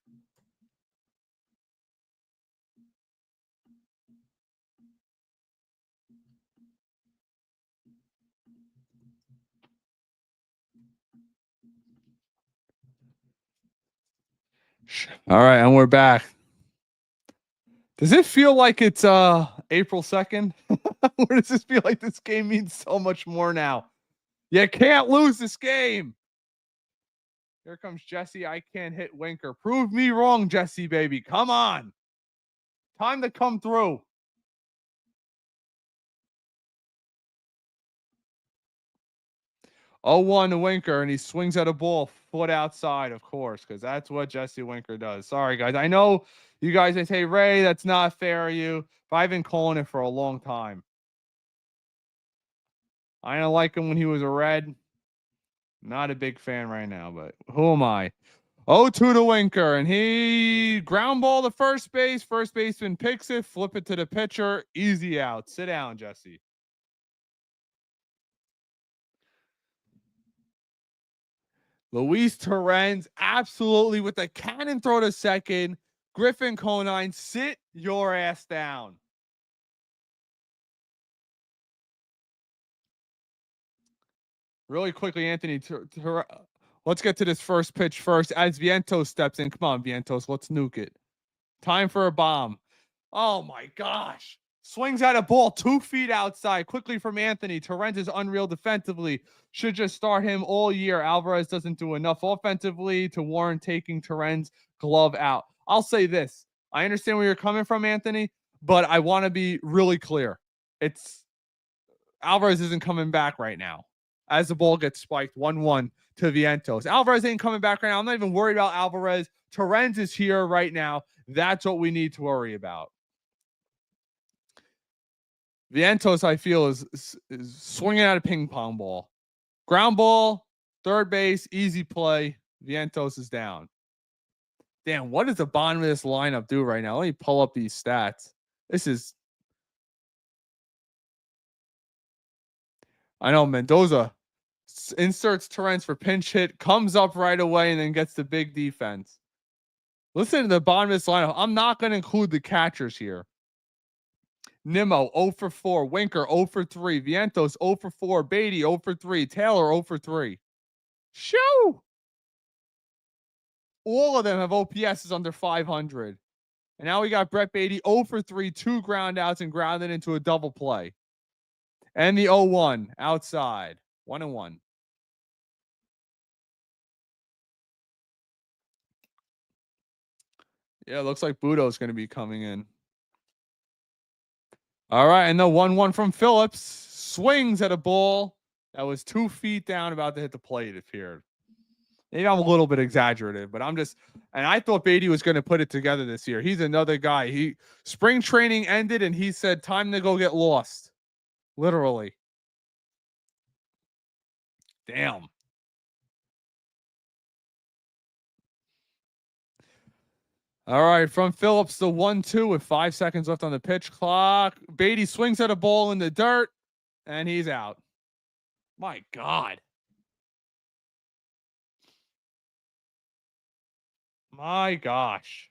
All right, and we're back. Does it feel like it's April 2nd? Or does this feel like this game means so much more now? You can't lose this game. Here comes Jesse. I can't hit Winker. Prove me wrong, Jesse, baby. Come on. Time to come through. Oh, 1 to Winker, and he swings at a ball foot outside, of course, because that's what Jesse Winker does. Sorry, guys. I know you guys say, hey, Ray, that's not fair of you, but I've been calling it for a long time. I didn't like him when he was a Red. Not a big fan right now, but who am I? 0-2 to Winker, and he ground ball to first base. First baseman picks it, flip it to the pitcher. Easy out. Sit down, Jesse. Luis Torrens absolutely with a cannon throw to second. Griffin Conine, sit your ass down. Really quickly, Anthony, let's get to this first pitch first. As Vientos steps in. Come on, Vientos, let's nuke it. Time for a bomb. Oh, my gosh. Swings at a ball 2 feet outside. Quickly from Anthony. Torrens is unreal defensively. Should just start him all year. Alvarez doesn't do enough offensively to warrant taking Torrens' glove out. I'll say this. I understand where you're coming from, Anthony, but I want to be really clear. It's Alvarez isn't coming back right now. As the ball gets spiked 1-1 to Vientos. Alvarez ain't coming back right now. I'm not even worried about Alvarez. Torrens is here right now. That's what we need to worry about. Vientos, I feel, is swinging at a ping pong ball. Ground ball, third base, easy play. Vientos is down. Damn, what does the bottom of this lineup do right now? Let me pull up these stats. This is... I know Mendoza inserts Torrens for pinch hit, comes up right away, and then gets the big defense. Listen to the bottom of this lineup. I'm not going to include the catchers here. Nimmo 0 for 4, Winker 0 for 3, Vientos 0 for 4, Beatty 0 for 3, Taylor 0 for 3. Shoo! All of them have OPSs under 500. And now we got Brett Beatty 0 for 3, 2 ground outs and grounded into a double play. And the 0-1 outside. 1-1. Yeah, looks like Budo's going to be coming in. All right, and the 1-1 from Phillips. Swings at a ball that was 2 feet down, about to hit the plate, it appeared. Maybe I'm a little bit exaggerative, but and I thought Beatty was going to put it together this year. He's another guy. Spring training ended, and he said, time to go get lost. Literally. Damn. All right, from Phillips, the 1-2 with 5 seconds left on the pitch clock. Beatty swings at a ball in the dirt, and he's out. My God. My gosh.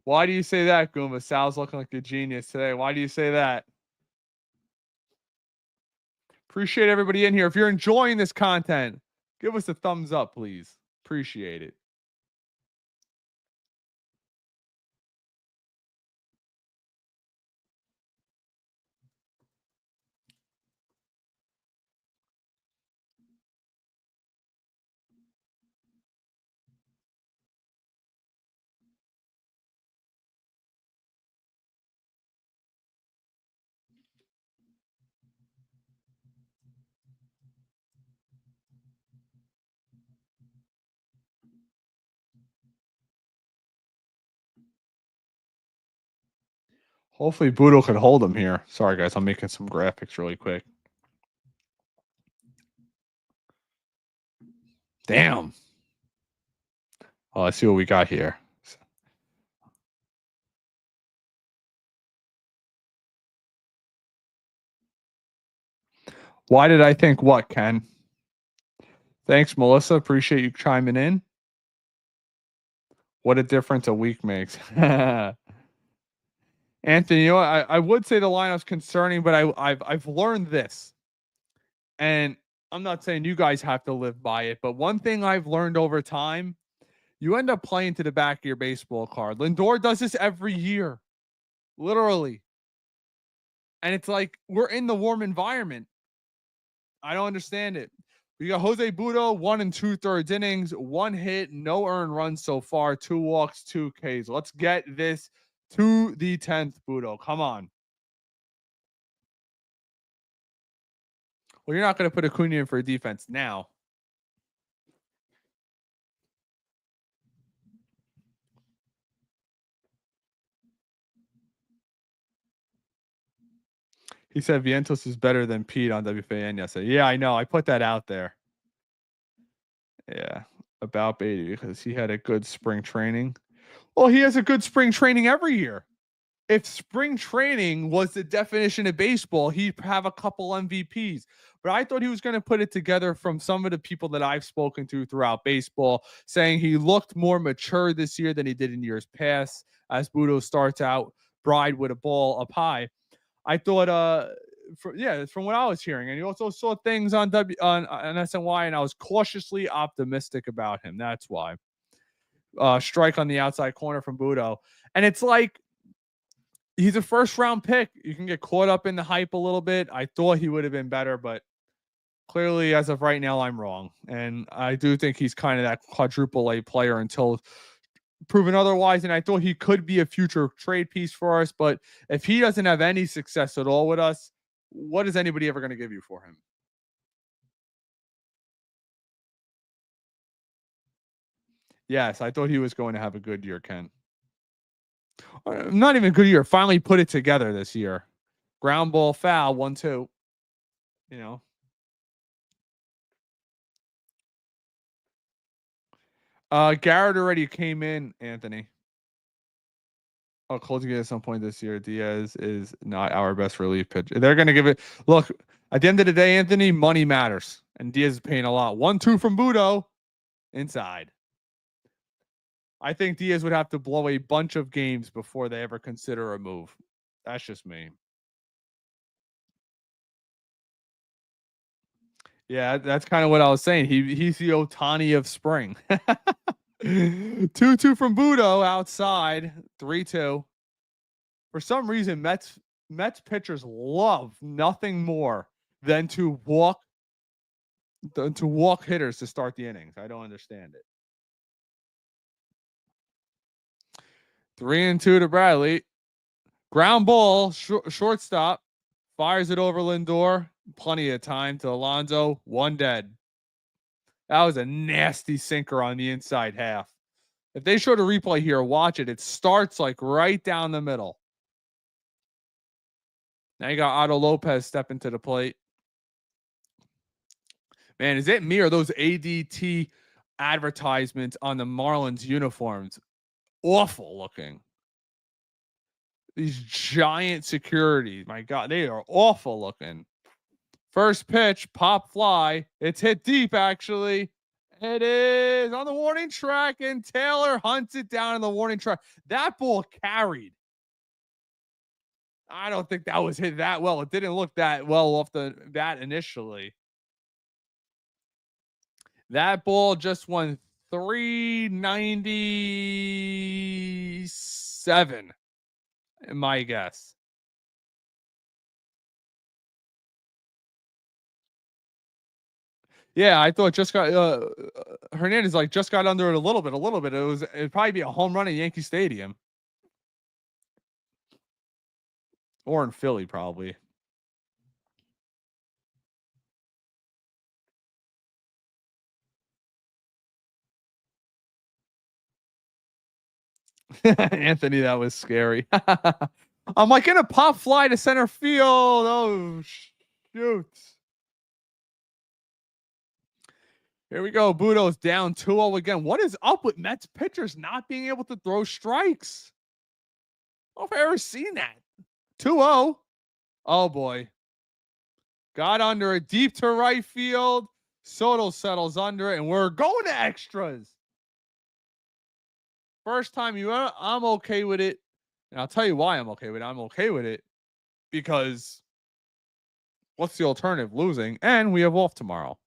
Why do you say that, Goomba? Sal's looking like a genius today. Why do you say that? Appreciate everybody in here. If you're enjoying this content, give us a thumbs up, please. Appreciate it. Hopefully Budo can hold him here. Sorry, guys. I'm making some graphics really quick. Damn. Oh, let's see what we got here. Why did I think what, Ken? Thanks, Melissa. Appreciate you chiming in. What a difference a week makes. Anthony, you know what? I would say the lineup's concerning, but I've learned this. And I'm not saying you guys have to live by it, but one thing I've learned over time you end up playing to the back of your baseball card. Lindor does this every year, literally. And it's like we're in the warm environment. I don't understand it. We got Jose Budo, 1 2/3 innings, 1 hit, no earned runs so far, 2 walks, 2 Ks. Let's get this to the 10th, Budo. Come on. Well, you're not going to put Acuna in for a defense now. He said Vientos is better than Pete on WFAN yesterday. Yeah, I know. I put that out there. Yeah, about Beatty because he had a good spring training. Well, he has a good spring training every year. If spring training was the definition of baseball, he'd have a couple MVPs. But I thought he was going to put it together from some of the people that I've spoken to throughout baseball, saying he looked more mature this year than he did in years past. As Budo starts out, Bride with a ball up high. I thought, from what I was hearing, and you also saw things on SNY, and I was cautiously optimistic about him. That's why. Strike on the outside corner from Budo, and it's like he's a first round pick. You can get caught up in the hype a little bit. I thought he would have been better, but clearly, as of right now, I'm wrong, and I do think he's kind of that quadruple A player until proven otherwise, and I thought he could be a future trade piece for us. But if he doesn't have any success at all with us, what is anybody ever going to give you for him? Yes, I thought he was going to have a good year, Ken. Not even a good year. Finally put it together this year. Ground ball foul, 1-2. You know. Garrett already came in, Anthony. Oh, closing it at some point this year. Diaz is not our best relief pitcher. They're going to give it. Look, at the end of the day, Anthony, money matters. And Diaz is paying a lot. 1-2 from Budo inside. I think Diaz would have to blow a bunch of games before they ever consider a move. That's just me. Yeah, that's kind of what I was saying. He's the Otani of spring. 2-2 from Budo outside. 3-2. For some reason, Mets pitchers love nothing more than to walk hitters to start the innings. I don't understand it. 3-2 to Bradley. Ground ball, shortstop. Fires it over Lindor. Plenty of time to Alonso. 1 dead. That was a nasty sinker on the inside half. If they showed a replay here, watch it. It starts like right down the middle. Now you got Otto Lopez stepping to the plate. Man, is it me or those ADT advertisements on the Marlins uniforms? Awful looking. These giant security. My God, they are awful looking. First pitch, pop fly. It's hit deep, actually. It is on the warning track, and Taylor hunts it down in the warning track. That ball carried. I don't think that was hit that well. It didn't look that well off the bat initially. That ball just went 397, my guess. Yeah, I thought just got Hernandez just got under it a little bit. It'd probably be a home run at Yankee Stadium. Or in Philly, probably. Anthony, that was scary. I'm like in a pop fly to center field. Oh, shoot. Here we go. Budo's down 2-0 again. What is up with Mets pitchers not being able to throw strikes? I don't know if I've ever seen that. 2-0. Oh, boy. Got under it deep to right field. Soto settles under it, and we're going to extras. First time I'm okay with it. And I'll tell you why I'm okay with it. I'm okay with it because what's the alternative? Losing. And we have off tomorrow,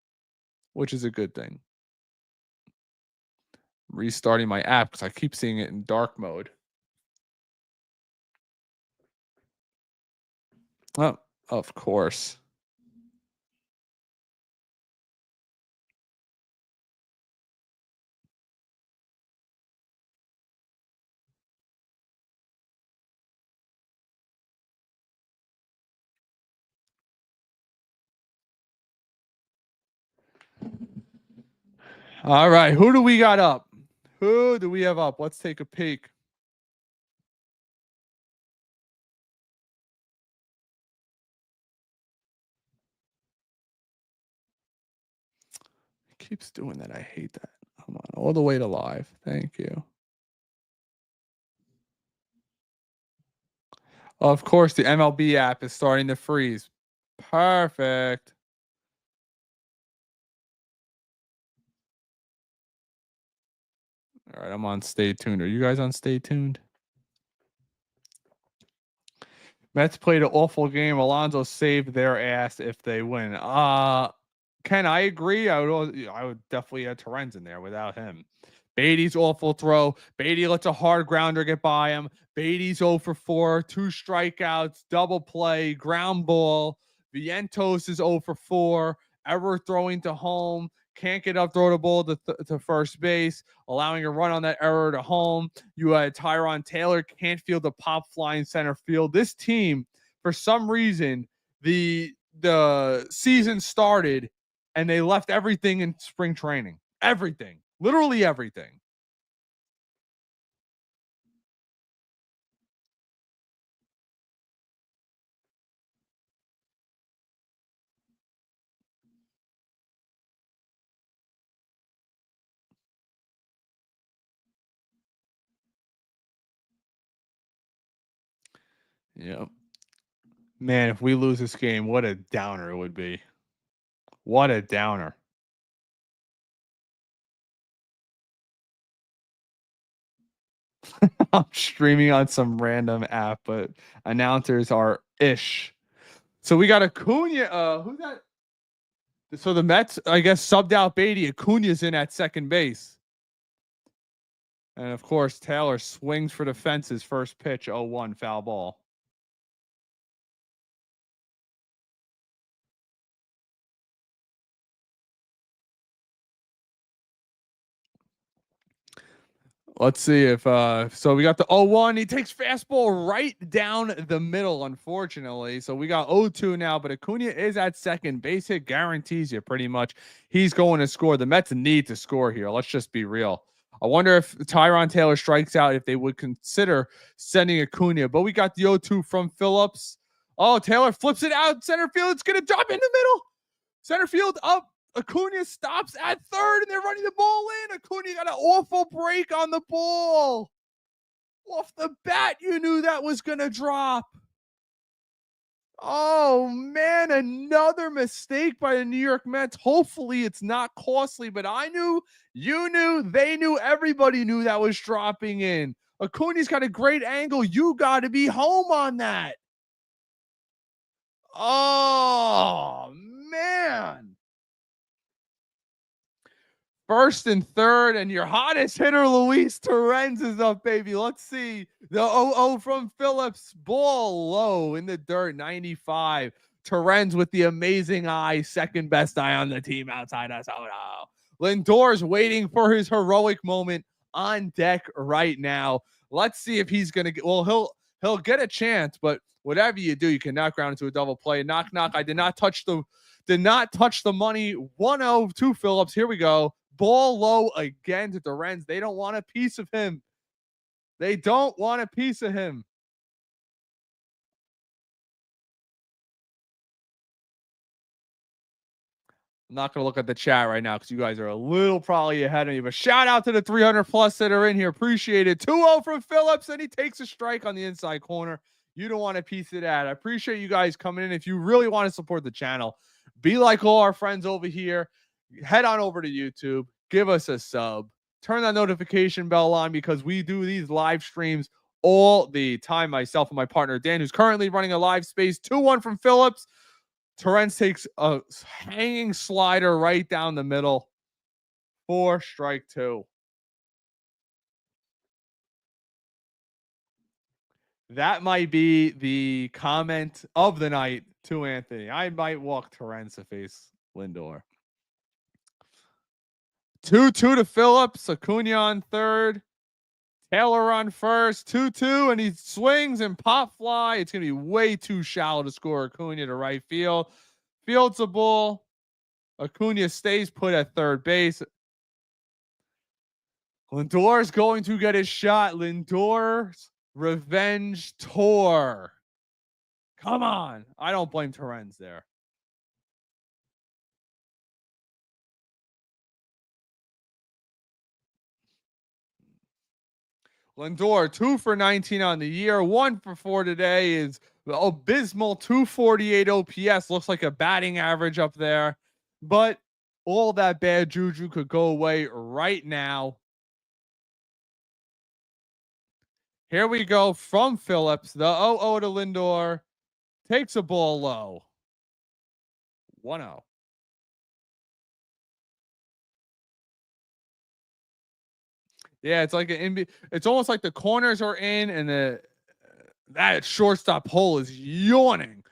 which is a good thing. restarting my app because I keep seeing it in dark mode. Oh, of course. All right, who do we got up? Who do we have up? Let's take a peek. It keeps doing that. I hate that. Come on, all the way to live. Thank you. Of course, the MLB app is starting to freeze. Perfect. All right, I'm on stay tuned. Are you guys on stay tuned? Mets played an awful game. Alonso saved their ass if they win. Ken, I agree. I would definitely add Torrens in there without him. Beatty's awful throw. Beatty lets a hard grounder get by him. Beatty's 0 for 4, 2 strikeouts, double play, ground ball. Vientos is 0 for 4, ever throwing to home. Can't get up, throw the ball to first base, allowing a run on that error to home. You had Tyron Taylor, can't field the pop flying center field. This team, for some reason, the season started and they left everything in spring training. Everything. Literally everything. Yep. Man, if we lose this game, what a downer it would be. What a downer. I'm streaming on some random app, but announcers are ish. So we got Acuna. Who's that? So the Mets, I guess, subbed out Beatty. Acuna's in at second base. And of course, Taylor swings for the fences. First pitch, 0-1, foul ball. Let's see if so we got the 0-1. He takes fastball right down the middle, unfortunately. So we got 0-2 now, but Acuna is at second. Base hit guarantees you pretty much he's going to score. The Mets need to score here. Let's just be real. I wonder if Tyron Taylor strikes out, if they would consider sending Acuna. But we got the 0-2 from Phillips. Oh, Taylor flips it out. Center field. It's going to drop in the middle. Center field up. Acuna stops at third, and they're running the ball in. Acuna got an awful break on the ball. Off the bat, you knew that was going to drop. Oh, man, another mistake by the New York Mets. Hopefully it's not costly, but I knew, you knew, they knew, everybody knew that was dropping in. Acuna's got a great angle. You got to be home on that. Oh, man. First and third, and your hottest hitter, Luis Torrens, is up, baby. Let's see. The 0-0 from Phillips. Ball low in the dirt, 95. Torrens with the amazing eye, second best eye on the team outside us. Oh, no. Lindor's waiting for his heroic moment on deck right now. Let's see if he's going to get, well, he'll get a chance, but whatever you do, you can knock ground into a double play. Knock, knock. I did not touch the money. 1-0 to Phillips. Here we go. Ball low again to Torrens. They don't want a piece of him. They don't want a piece of him. I'm not going to look at the chat right now because you guys are a little probably ahead of me. But shout out to the 300 plus that are in here. Appreciate it. 2-0 from Phillips, and he takes a strike on the inside corner. You don't want a piece of that. I appreciate you guys coming in. If you really want to support the channel, be like all our friends over here. Head on over to YouTube. Give us a sub. Turn that notification bell on because we do these live streams all the time. Myself and my partner, Dan, who's currently running a live space. 2-1 from Phillips. Torrens takes a hanging slider right down the middle for strike 2. That might be the comment of the night to Anthony. I might walk Terrence to face Lindor. 2-2 to Phillips. Acuna on third. Taylor on first. 2-2, and he swings and pop fly. It's going to be way too shallow to score Acuna to right field. Fields a ball. Acuna stays put at third base. Lindor is going to get his shot. Lindor's revenge tour. Come on. I don't blame Terrence there. Lindor, 2 for 19 on the year. 1 for 4 today is abysmal 248 OPS. Looks like a batting average up there. But all that bad juju could go away right now. Here we go from Phillips. The 0-0 to Lindor. Takes a ball low. 1-0. Yeah, it's like it's almost like the corners are in and that shortstop hole is yawning.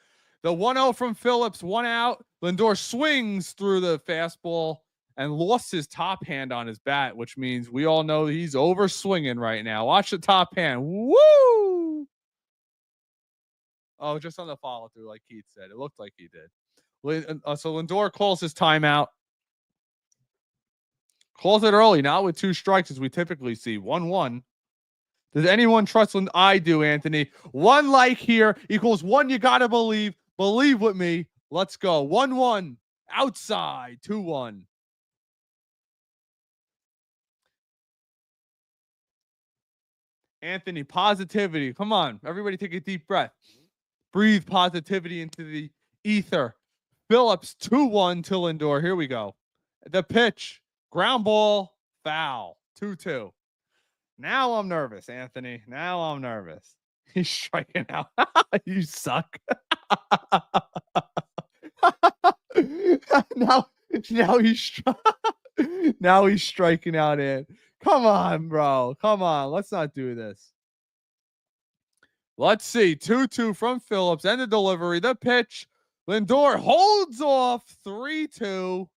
The 1-0 from Phillips, 1 out. Lindor swings through the fastball and lost his top hand on his bat, which means we all know he's over swinging right now. Watch the top hand. Woo! Oh, just on the follow through, like Keith said. It looked like he did. So Lindor calls his timeout. Calls it early, not with 2 strikes as we typically see. 1-1. Does anyone trust when I do, Anthony? 1 like here equals 1 you got to believe. Believe with me. Let's go. 1-1. Outside. 2-1. Anthony, positivity. Come on. Everybody take a deep breath. Breathe positivity into the ether. Phillips, 2-1 to Lindor. Here we go. The pitch. Ground ball. Foul. 2-2. Now I'm nervous, Anthony. Now I'm nervous. He's striking out. You suck. now now he's striking out in. Come on, bro. Come on. Let's not do this. Let's see. 2-2 from Phillips. And the delivery. The pitch. Lindor holds off 3-2.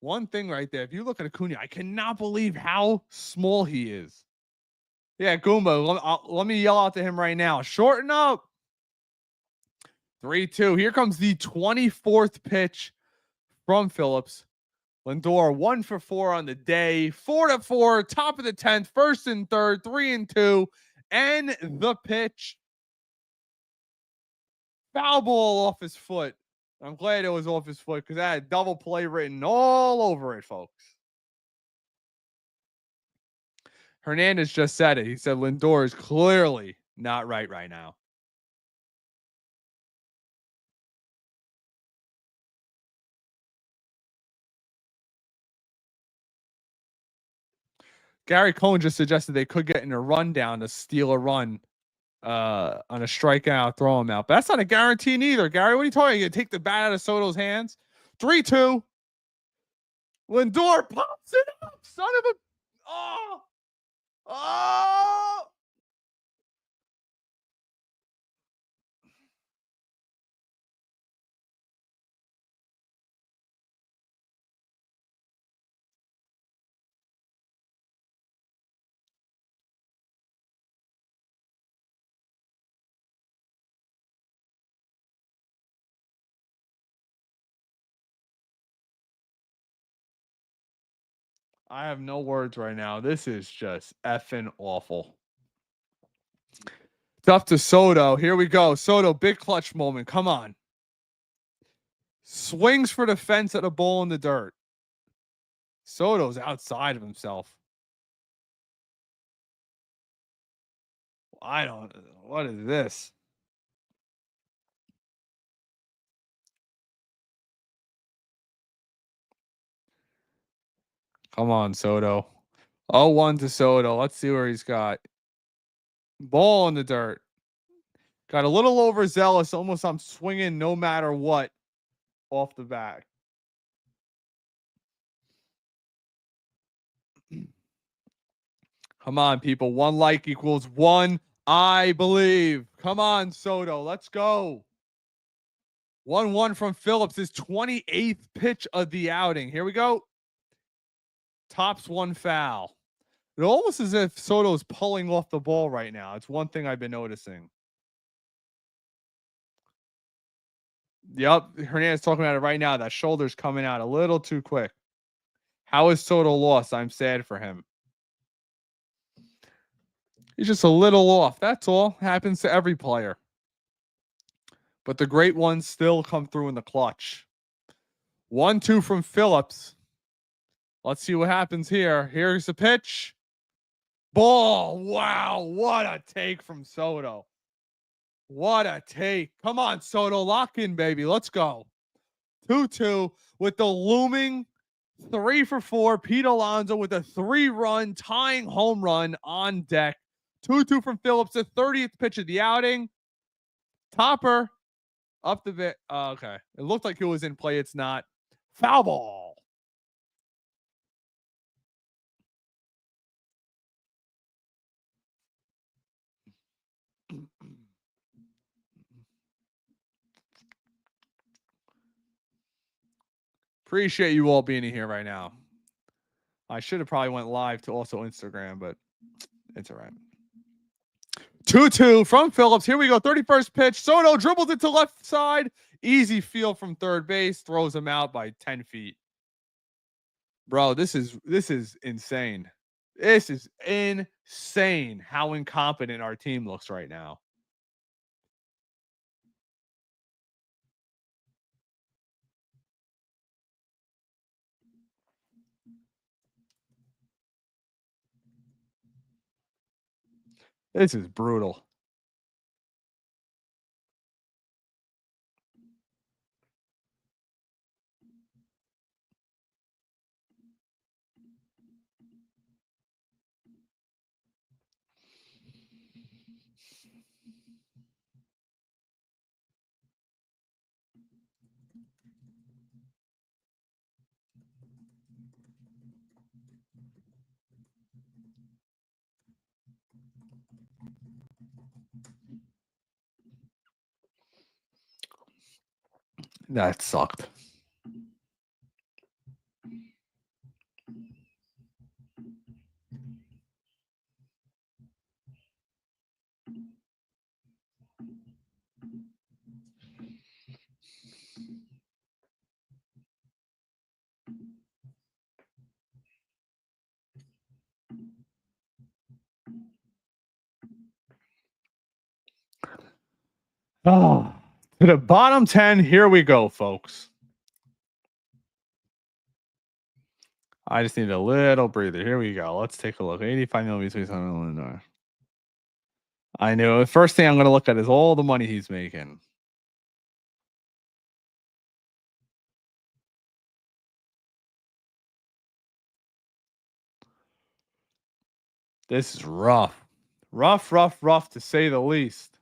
One thing right there. If you look at Acuna, I cannot believe how small he is. Yeah, Goomba, let me yell out to him right now. Shorten up. 3-2. Here comes the 24th pitch from Phillips. Lindor 1 for 4 on the day. 4-4. Top of the 10th. First and third. 3-2. And the pitch. Foul ball off his foot. I'm glad it was off his foot because that had double play written all over it, folks. Hernandez just said it. He said Lindor is clearly not right now. Gary Cohen just suggested they could get in a rundown to steal a run on a strikeout, throw him out. But that's not a guarantee neither. Gary, what are you talking? You take the bat out of Soto's hands? 3-2. Lindor pops it up. Son of a. Oh. Oh. I have no words right now. This is just effing awful. Tough to Soto. Here we go. Soto, big clutch moment. Come on. Swings for the fence at a ball in the dirt. Soto's outside of himself. I don't. What is this? Come on, Soto. 0-1 to Soto. Let's see where he's got. Ball in the dirt. Got a little overzealous. Almost I'm swinging no matter what off the back. Come on, people. 1 like equals 1 I believe. Come on, Soto. Let's go. 1-1 from Phillips, his 28th pitch of the outing. Here we go. Tops 1 foul. It almost as if Soto's pulling off the ball right now. It's one thing I've been noticing. Yep, Hernandez talking about it right now. That shoulder's coming out a little too quick. How is Soto lost? I'm sad for him. He's just a little off. That's all. Happens to every player. But the great ones still come through in the clutch. 1-2 from Phillips. Let's see what happens here. Here's the pitch. Ball. Wow. What a take from Soto. What a take. Come on, Soto. Lock in, baby. Let's go. 2-2 with the looming 3 for 4. Pete Alonso with a 3-run tying home run on deck. 2-2 from Phillips, the 30th pitch of the outing. Topper up the bit. Okay. It looked like it was in play. It's not. Foul ball. Appreciate you all being here right now. I should have probably went live to also Instagram, but it's all right. 2-2 from Phillips. Here we go. 31st pitch. Soto dribbles it to left side. Easy field from third base. Throws him out by 10 feet. Bro, this is insane. This is insane how incompetent our team looks right now. This is brutal. That sucked. Oh, to the bottom 10. Here we go, folks. I just need a little breather. Here we go. Let's take a look. 85 millimeters on. I know. The first thing I'm going to look at is all the money he's making. This is rough. Rough to say the least.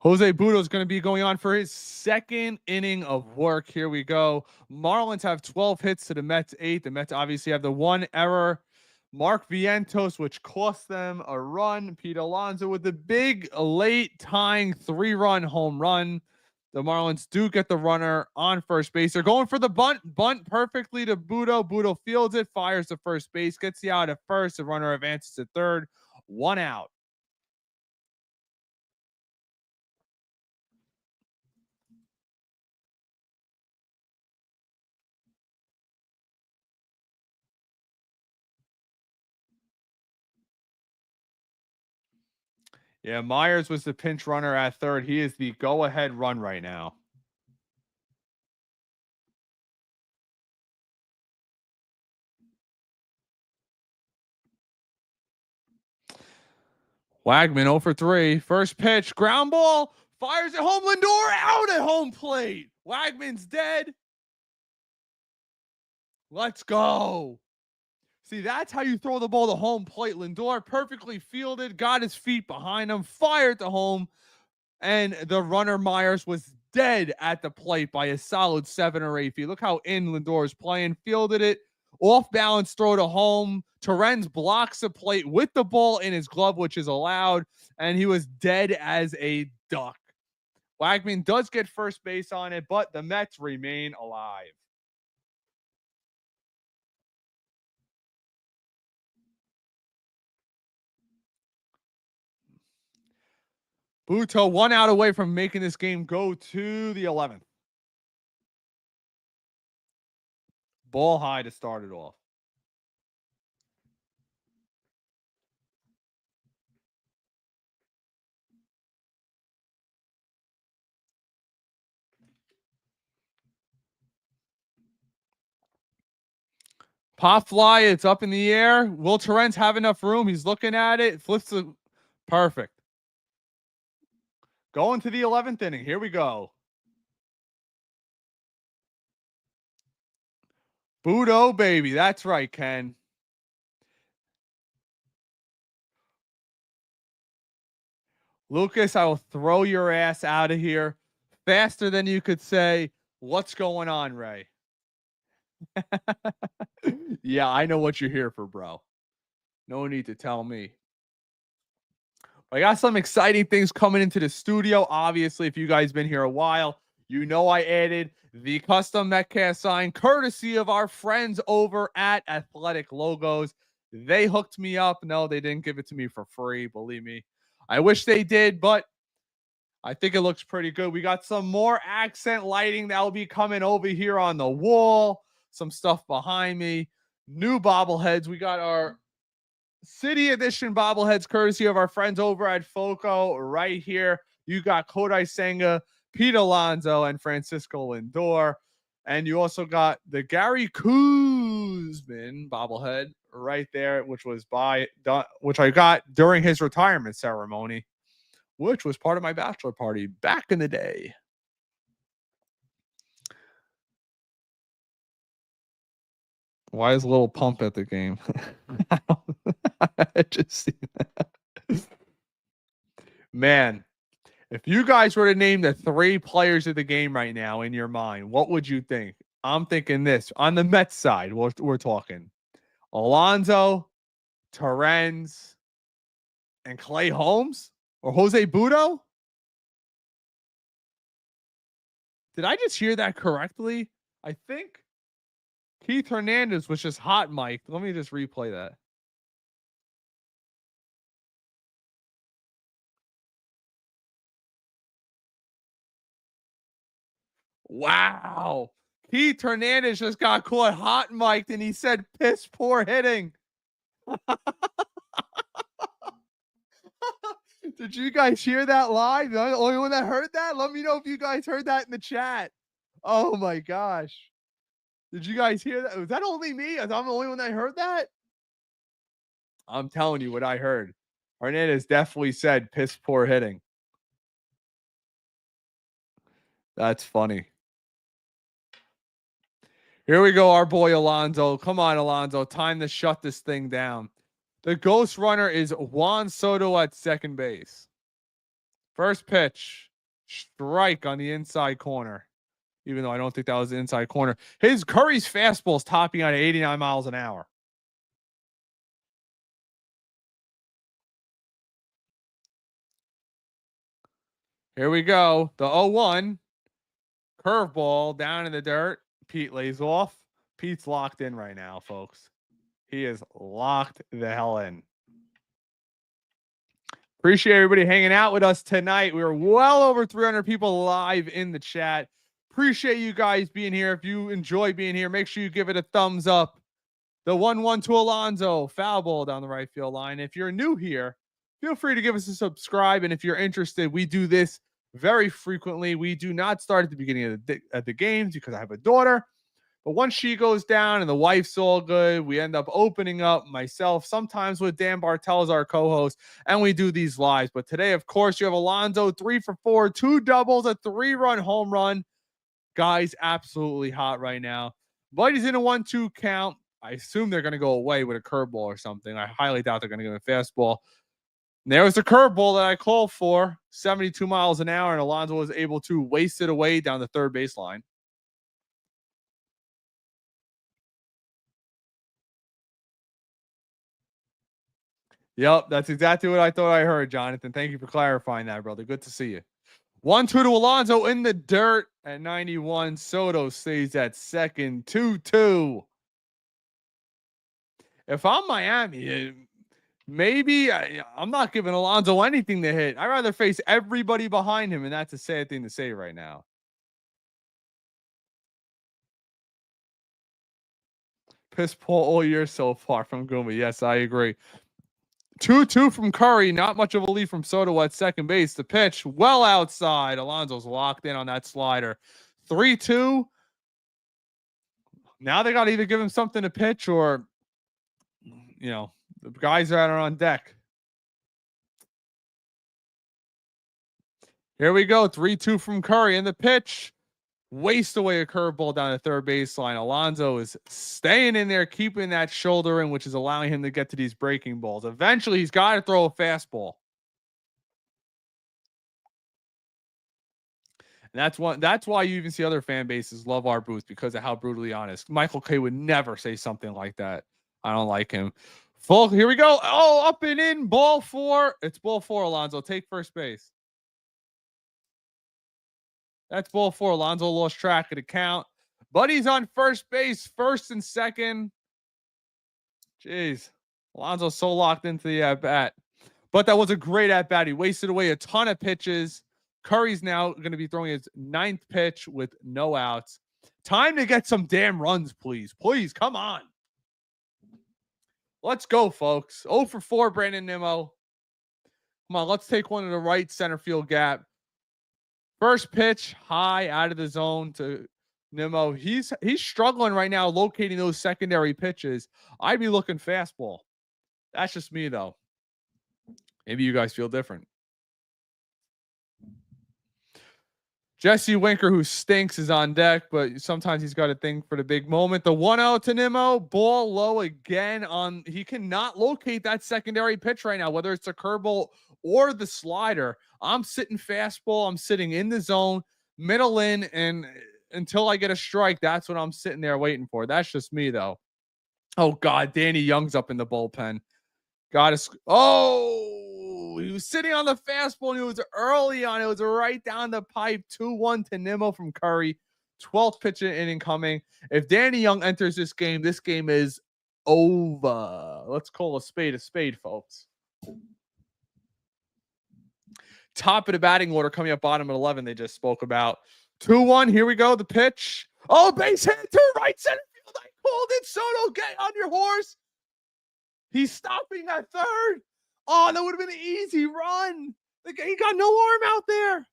Jose Budo is going to be going on for his 2nd inning of work. Here we go. Marlins have 12 hits to the Mets 8. The Mets obviously have the 1 error. Mark Vientos, which cost them a run. Pete Alonso with the big late tying 3-run home run. The Marlins do get the runner on first base. They're going for the bunt. Bunt perfectly to Budo. Budo fields it, fires to first base, gets the out at first. The runner advances to third. 1 out. Yeah, Myers was the pinch runner at third. He is the go-ahead run right now. Wagman 0 for 3. First pitch, ground ball, fires at home. Lindor out at home plate. Wagman's dead. Let's go. See, that's how you throw the ball to home plate. Lindor perfectly fielded, got his feet behind him, fired to home, and the runner Myers was dead at the plate by a solid 7 or 8 feet. Look how in Lindor is playing, fielded it Off balance throw to home. Torrens blocks the plate with the ball in his glove, which is allowed, and he was dead as a duck. Wagman does get first base on it, but the Mets remain alive. Buto 1 out away from making this game go to the 11th. Ball high to start it off. Pop fly, it's up in the air. Will Torrens have enough room? He's looking at it. Flips the perfect. Going to the 11th inning. Here we go. Budo, baby. That's right, Ken. Lucas, I will throw your ass out of here faster than you could say, what's going on, Ray? Yeah, I know what you're here for, bro. No need to tell me. I got some exciting things coming into the studio. Obviously, if you guys been here a while, you know I added the custom Metcast sign courtesy of our friends over at Athletic Logos. They hooked me up. No, they didn't give it to me for free. Believe me. I wish they did, but I think it looks pretty good. We got some more accent lighting that will be coming over here on the wall. Some stuff behind me. New bobbleheads. We got our City Edition bobbleheads courtesy of our friends over at Foco right here. You got Kodai Senga, Pete Alonso, and Francisco Lindor. And you also got the Gary Koosman bobblehead right there, which I got during his retirement ceremony, which was part of my bachelor party back in the day. Why is a little pump at the game? I just see that. Man, if you guys were to name the 3 players of the game right now in your mind, what would you think? I'm thinking this. On the Mets side, we're talking Alonso, Torrens, and Clay Holmes or Jose Budo. Did I just hear that correctly? I think Keith Hernandez was just hot mic. Let me just replay that. Wow. Keith Hernandez just got caught hot mic'd and he said piss poor hitting. Did you guys hear that live? The only one that heard that? Let me know if you guys heard that in the chat. Oh my gosh. Did you guys hear that? Was that only me? I'm the only one that heard that? I'm telling you what I heard. Hernandez definitely said piss poor hitting. That's funny. Here we go, our boy Alonso. Come on, Alonso. Time to shut this thing down. The ghost runner is Juan Soto at second base. First pitch, strike on the inside corner. Even though I don't think that was the inside corner. His Curry's fastball is topping out at 89 miles an hour. Here we go. The 0-1. Curveball down in the dirt. Pete lays off. Pete's locked in right now, folks. He is locked the hell in. Appreciate everybody hanging out with us tonight. We were well over 300 people live in the chat. Appreciate you guys being here. If you enjoy being here, make sure you give it a thumbs up. The 1-1 to Alonso. Foul ball down the right field line. If you're new here, feel free to give us a subscribe. And if you're interested, we do this very frequently. We do not start at the beginning of the games because I have a daughter. But once she goes down and the wife's all good, we end up opening up myself, sometimes with Dan Bartel as our co-host, and we do these lives. But today, of course, you have Alonso 3 for 4, 2 doubles, a 3-run home run. Guys, absolutely hot right now. But he's in a 1-2 count. I assume they're going to go away with a curveball or something. I highly doubt they're going to give a fastball. And there was the curveball that I called for, 72 miles an hour, and Alonso was able to waste it away down the third baseline. Yep, that's exactly what I thought I heard, Jonathan. Thank you for clarifying that, brother. Good to see you. 1-2 to Alonso in the dirt at 91. Soto stays at second. 2-2. If I'm Miami, maybe I'm not giving Alonso anything to hit. I'd rather face everybody behind him, and that's a sad thing to say right now. Piss poor all year so far from Guma. Yes, I agree. 2-2 from Curry. Not much of a lead from Soto at second base. The pitch well outside. Alonso's locked in on that slider. 3-2. Now they got to either give him something to pitch or, the guys that are on deck. Here we go. 3-2 from Curry. And the pitch. Waste away a curveball down the third baseline. Alonso is staying in there, keeping that shoulder in, which is allowing him to get to these breaking balls. Eventually, he's got to throw a fastball. And that's why you even see other fan bases love our booth, because of how brutally honest. Michael K would never say something like that. I don't like him. Full. Here we go. Oh, up and in. Ball 4. It's ball 4, Alonso. Take first base. That's ball 4. Alonso lost track of the count. But he's on first base, first and second. Jeez. Alonso's so locked into the at-bat. But that was a great at-bat. He wasted away a ton of pitches. Curry's now going to be throwing his 9th pitch with no outs. Time to get some damn runs, please. Please, come on. Let's go, folks. 0 for 4, Brandon Nimmo. Come on, let's take one to the right center field gap. First pitch, high out of the zone to Nimmo. He's struggling right now locating those secondary pitches. I'd be looking fastball. That's just me, though. Maybe you guys feel different. Jesse Winker, who stinks, is on deck, but sometimes he's got a thing for the big moment. The 1-0 to Nimmo. Ball low again. He cannot locate that secondary pitch right now, whether it's a curveball or the slider. I'm sitting fastball. I'm sitting in the zone, middle in, and until I get a strike, that's what I'm sitting there waiting for. That's just me, though. Oh, God. Danny Young's up in the bullpen. He was sitting on the fastball, and it was early on. It was right down the pipe. 2-1 to Nimmo from Curry. 12th pitch inning coming. If Danny Young enters this game is over. Let's call a spade, folks. Top of the batting order coming up bottom at 11 they just spoke about. 2-1. Here we go. The pitch. Oh, base hit to right center field. I called it. Soto, get on your horse. He's stopping at third. Oh, that would have been an easy run. He got no arm out there.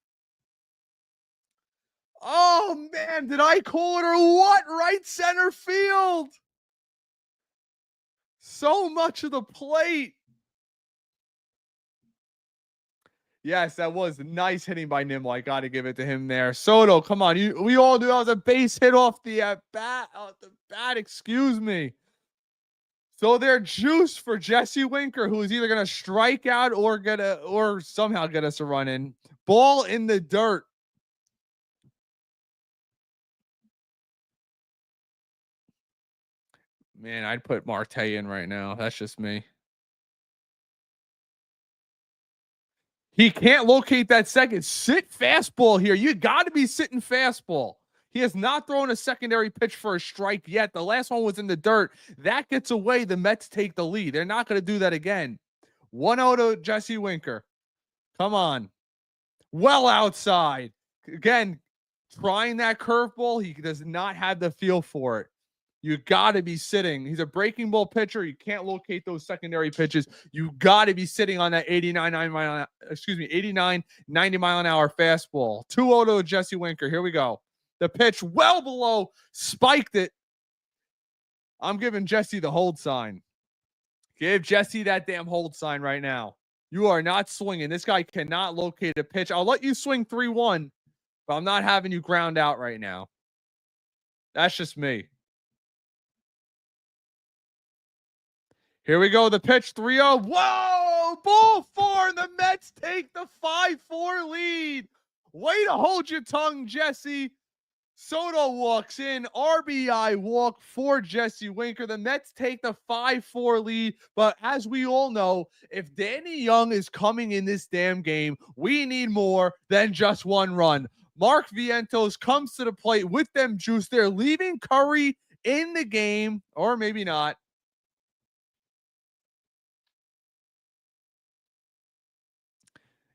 Oh, man. Did I call it or what? Right center field. So much of the plate. Yes, that was nice hitting by Nimmo. I got to give it to him there. Soto, come on. We all knew that was a base hit off the bat. Excuse me. So they're juiced for Jesse Winker, who is either going to strike out or somehow get us a run in. Ball in the dirt. Man, I'd put Marte in right now. That's just me. He can't locate that second. Sit fastball here. You got to be sitting fastball. He has not thrown a secondary pitch for a strike yet. The last one was in the dirt. That gets away. The Mets take the lead. They're not going to do that again. 1-0 to Jesse Winker. Come on. Well outside. Again, trying that curveball. He does not have the feel for it. You got to be sitting. He's a breaking ball pitcher. You can't locate those secondary pitches. You got to be sitting on that 89, 90 mile an hour fastball. 2-0 to Jesse Winker. Here we go. The pitch well below, spiked it. I'm giving Jesse the hold sign. Give Jesse that damn hold sign right now. You are not swinging. This guy cannot locate a pitch. I'll let you swing 3-1, but I'm not having you ground out right now. That's just me. Here we go. The pitch 3-0. Whoa! Ball 4, and the Mets take the 5-4 lead. Way to hold your tongue, Jesse. Soto walks in, RBI walk for Jesse Winker. The Mets take the 5-4 lead. But as we all know, if Danny Young is coming in this damn game, we need more than just one run. Mark Vientos comes to the plate with them juice. They're leaving Curry in the game, or maybe not.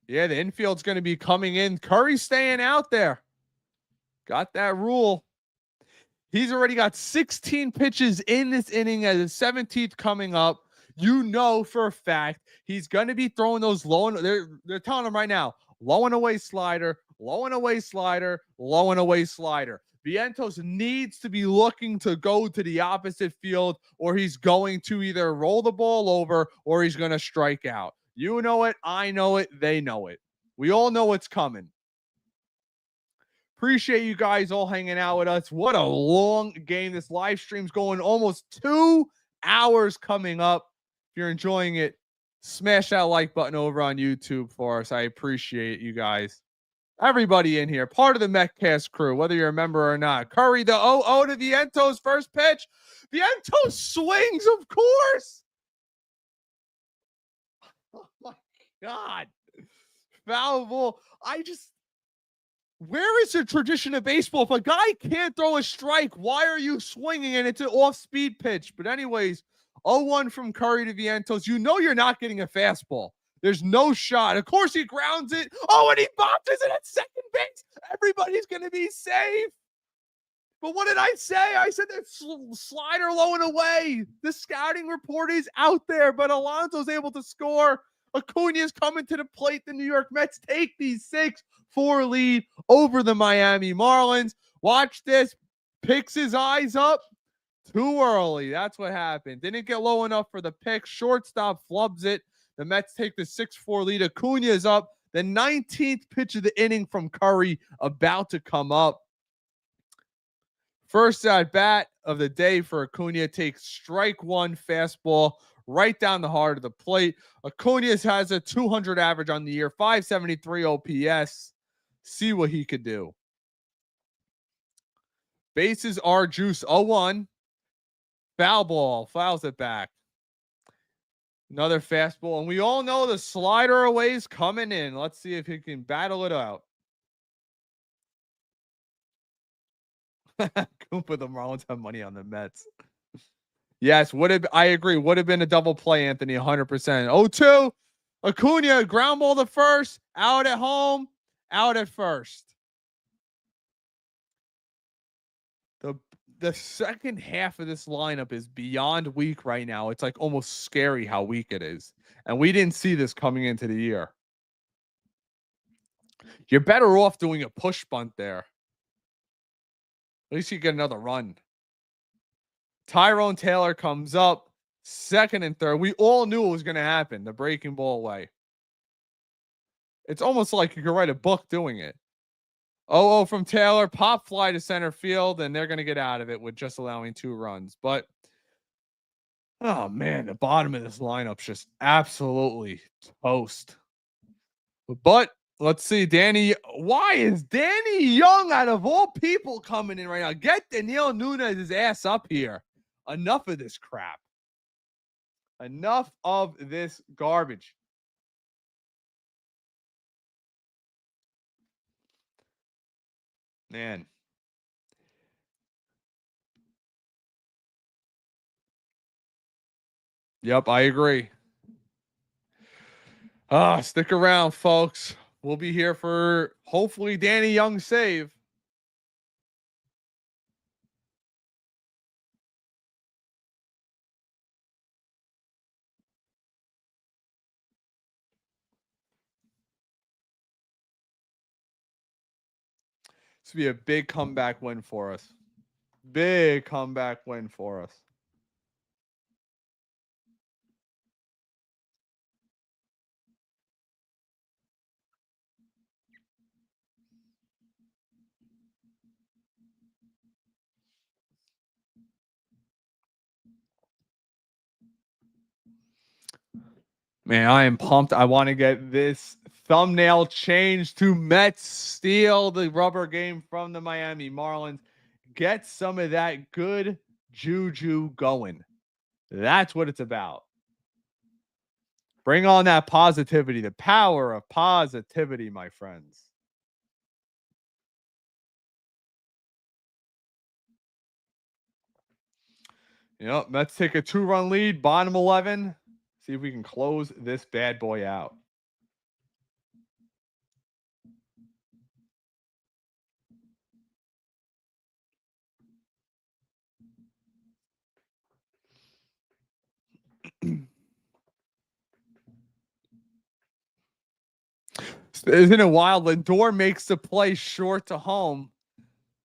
Yeah, the infield's going to be coming in. Curry's staying out there. Got that rule. He's already got 16 pitches in this inning as his 17th coming up. You know for a fact he's going to be throwing those low and they're telling him right now, low and away slider, low and away slider, low and away slider. Vientos needs to be looking to go to the opposite field, or he's going to either roll the ball over or he's going to strike out. You know it. I know it. They know it. We all know what's coming. Appreciate you guys all hanging out with us. What a long game. This live stream's going almost 2 hours coming up. If you're enjoying it, smash that like button over on YouTube for us. I appreciate you guys. Everybody in here, part of the Metcast crew, whether you're a member or not. Curry, the 0-0 to Vientos' first pitch. Vientos swings, of course. Oh my God. Foul ball. Where is the tradition of baseball? If a guy can't throw a strike, why are you swinging? And it's an off-speed pitch. But anyways, 0-1 from Curry to Vientos. You know you're not getting a fastball. There's no shot. Of course he grounds it. Oh, and he boxes it at second base. Everybody's going to be safe. But what did I say? I said that slider low and away. The scouting report is out there, but Alonso's able to score. Acuna's coming to the plate. The New York Mets take these 6-4 lead over the Miami Marlins. Watch this. Picks his eyes up too early. That's what happened. Didn't get low enough for the pick. Shortstop flubs it. The Mets take the 6-4 lead. Acuna is up. The 19th pitch of the inning from Curry about to come up. First at bat of the day for Acuna takes strike one, fastball right down the heart of the plate. Acuna has a 200 average on the year, 573 OPS. See what he could do. Bases are juice. 0-1. Foul ball. Fouls it back. Another fastball. And we all know the slider away is coming in. Let's see if he can battle it out. Koopa, the Marlins have money on the Mets. Yes, I agree. Would have been a double play, Anthony, 100%. 0-2. Acuna, ground ball to first, out at home, out at first. The second half of this lineup is beyond weak right now. It's like almost scary how weak it is. And we didn't see this coming into the year. You're better off doing a push bunt there. At least you get another run. Tyrone Taylor comes up, second and third. We all knew it was going to happen. The breaking ball away. It's almost like you could write a book doing it. 0-0 from Taylor, pop fly to center field, and they're going to get out of it with just allowing 2 runs. But, oh man, the bottom of this lineup's just absolutely toast. But let's see, Danny. Why is Danny Young, out of all people, coming in right now? Get Daniel Nunez's ass up here. Enough of this crap. Enough of this garbage. Man. Yep, I agree. Stick around, folks. We'll be here for hopefully Danny Young's save. This will be a big comeback win for us. Big comeback win for us. Man, I am pumped. I want to get this thumbnail change to Mets steal the rubber game from the Miami Marlins. Get some of that good juju going. That's what it's about. Bring on that positivity, the power of positivity, my friends. Yep, Mets take a 2-run lead, bottom 11. See if we can close this bad boy out. Isn't it wild? Lindor makes the play short to home,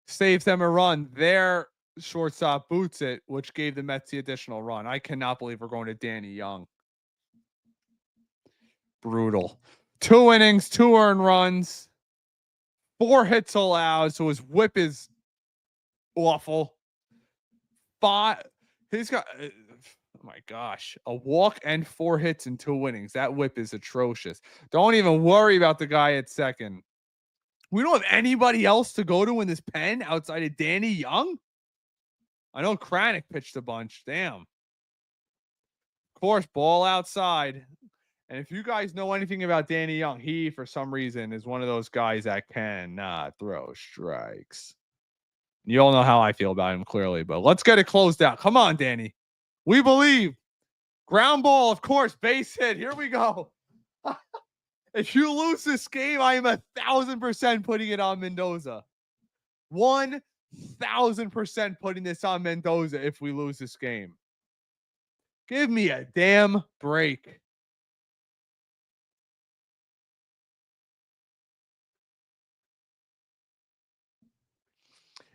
saves them a run. Their shortstop boots it, which gave the Mets the additional run. I cannot believe we're going to Danny Young. Brutal. 2 innings, 2 earned runs, 4 hits allowed. So his whip is awful. 5. He's got. Oh my gosh, a walk and 4 hits and 2 innings. That whip is atrocious. Don't even worry about the guy at second. We don't have anybody else to go to in this pen outside of Danny Young. I know Kranick pitched a bunch. Damn. Of course, ball outside. And if you guys know anything about Danny Young, he, for some reason, is one of those guys that cannot throw strikes. You all know how I feel about him, clearly. But let's get it closed out. Come on, Danny. We believe. Ground ball, of course, base hit. Here we go. If you lose this game, I am 1,000% putting it on Mendoza. 1,000% putting this on Mendoza if we lose this game. Give me a damn break.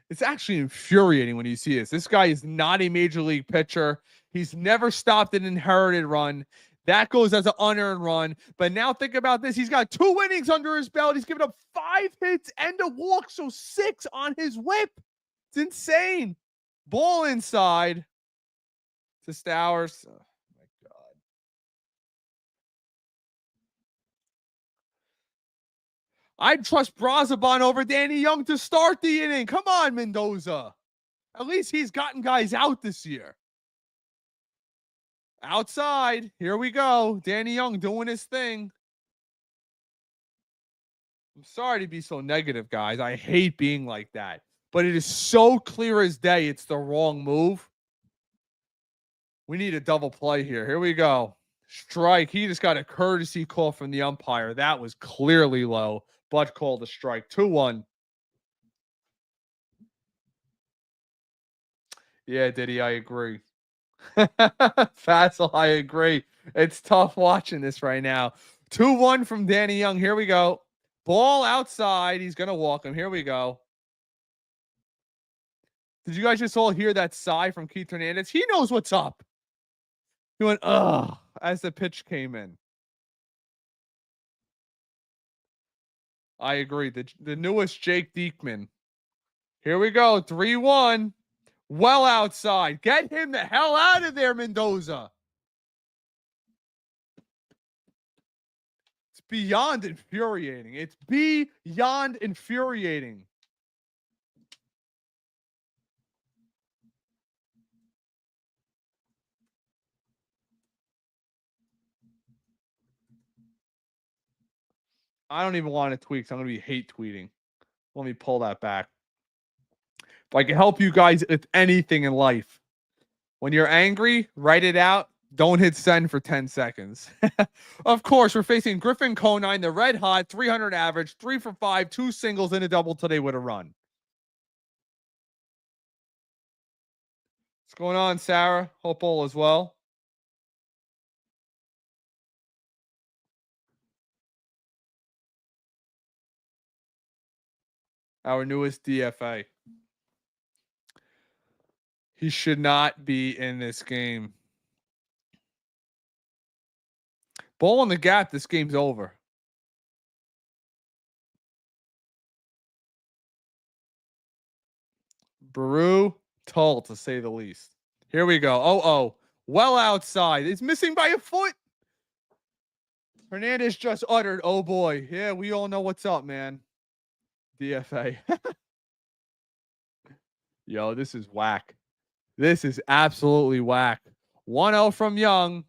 It's actually infuriating when you see this. This guy is not a major league pitcher. He's never stopped an inherited run. That goes as an unearned run. But now think about this. He's got 2 innings under his belt. He's given up 5 hits and a walk, so 6 on his whip. It's insane. Ball inside to Stowers. Oh, my God. I'd trust Brazaban over Danny Young to start the inning. Come on, Mendoza. At least he's gotten guys out this year. Outside. Here we go. Danny Young doing his thing. I'm sorry to be so negative, guys. I hate being like that. But it is so clear as day it's the wrong move. We need a double play here. Here we go. Strike. He just got a courtesy call from the umpire. That was clearly low, but called a strike. 2-1. Yeah, Diddy, I agree. Fassel, I agree. It's tough watching this right now. 2-1 from Danny Young. Here we go. Ball outside. He's going to walk him. Here we go. Did you guys just all hear that sigh from Keith Hernandez? He knows what's up. He went, ugh, as the pitch came in. I agree. The newest Jake Diekman. Here we go. 3-1. Well outside. Get him the hell out of there, Mendoza. It's beyond infuriating. It's beyond infuriating. I don't even want to tweak, so I'm going to be hate tweeting. Let me pull that back. If I can help you guys with anything in life, when you're angry, write it out. Don't hit send for 10 seconds. Of course, we're facing Griffin Conine, the red hot, 300 average, 3 for 5, 2 singles and a double today with a run. What's going on, Sarah? Hope all is well. Our newest DFA. He should not be in this game. Ball in the gap. This game's over. Brutal, to say the least. Here we go. Oh, well outside. It's missing by a foot. Hernandez just uttered, "Oh boy." Yeah, we all know what's up, man. DFA. Yo, this is whack. This is absolutely whack. 1-0 from Young.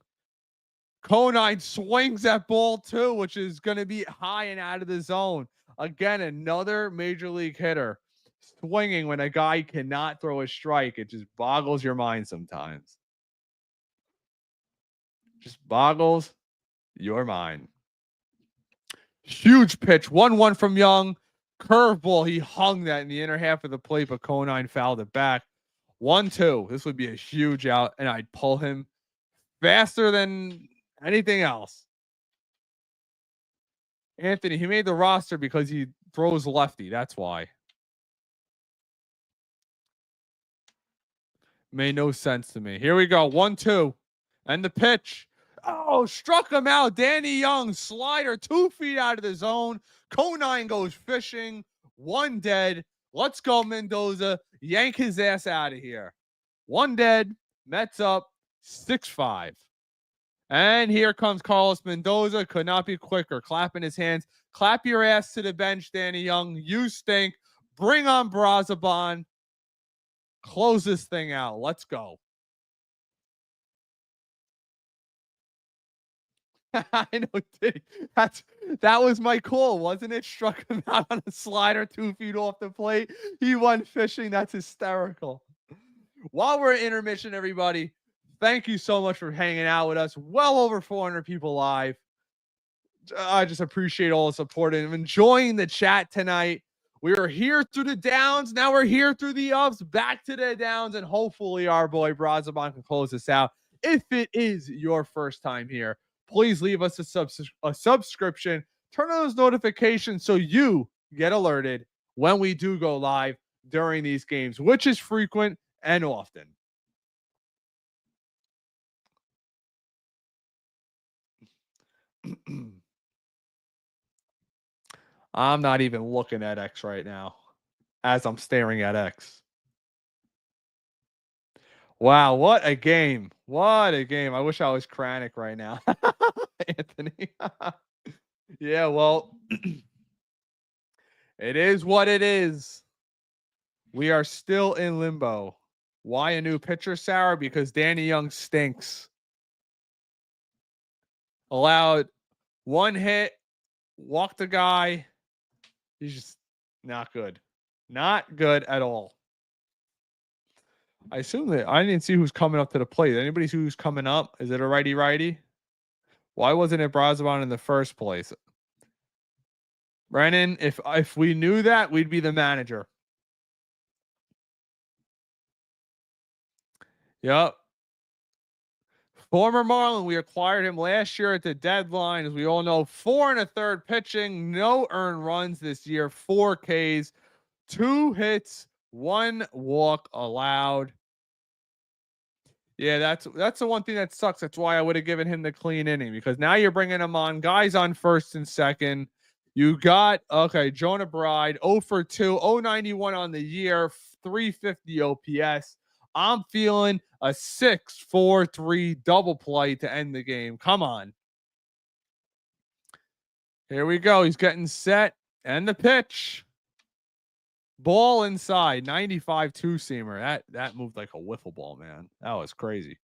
Conine swings that ball too, which is going to be high and out of the zone. Again, another major league hitter swinging when a guy cannot throw a strike. It just boggles your mind sometimes. Just boggles your mind. Huge pitch. 1-1 from Young. Curveball. He hung that in the inner half of the plate, but Conine fouled it back. 1-2. This would be a huge out, and I'd pull him faster than anything else. Anthony, he made the roster because he throws lefty. That's why. Made no sense to me. Here we go. 1-2. And the pitch. Oh, struck him out. Danny Young, slider 2 feet out of the zone. Conine goes fishing. 1 dead. Let's go, Mendoza. Yank his ass out of here. 1 dead. Mets up 6-5. And here comes Carlos Mendoza. Could not be quicker. Clapping his hands. Clap your ass to the bench, Danny Young. You stink. Bring on Brazaban. Close this thing out. Let's go. I know. That was my call, wasn't it? Struck him out on a slider 2 feet off the plate. He went fishing. That's hysterical. While we're at intermission, everybody, thank you so much for hanging out with us. Well over 400 people live. I just appreciate all the support and enjoying the chat tonight. We were here through the downs. Now we're here through the ups, back to the downs, and hopefully our boy Brazaban can close this out. If it is your first time here, please leave us a subscription. Turn on those notifications so you get alerted when we do go live during these games, which is frequent and often. I'm not even looking at X right now as I'm staring at X. Wow, what a game. What a game. I wish I was Kranich right now. Anthony. Yeah, well, it is what it is. We are still in limbo. Why a new pitcher, Sarah? Because Danny Young stinks. Allowed 1 hit, walked the guy. He's just not good. Not good at all. I assume that I didn't see who's coming up to the plate. Anybody see who's coming up? Is it a righty? Why wasn't it Brazaban in the first place? Brennan, if we knew that, we'd be the manager. Yep. Former Marlin, we acquired him last year at the deadline. As we all know, 4 1/3 pitching, no earned runs this year, 4 Ks, 2 hits, 1 walk allowed. Yeah, that's the one thing that sucks. That's why I would have given him the clean inning, because now you're bringing him on guys on first and second. You got, okay, Jonah Bride, 0 for 2, 091 on the year, 350 OPS. I'm feeling a 6-4-3 double play to end the game. Come on. Here we go. He's getting set. And the pitch. Ball inside. 95 two-seamer. That moved like a wiffle ball, man. That was crazy.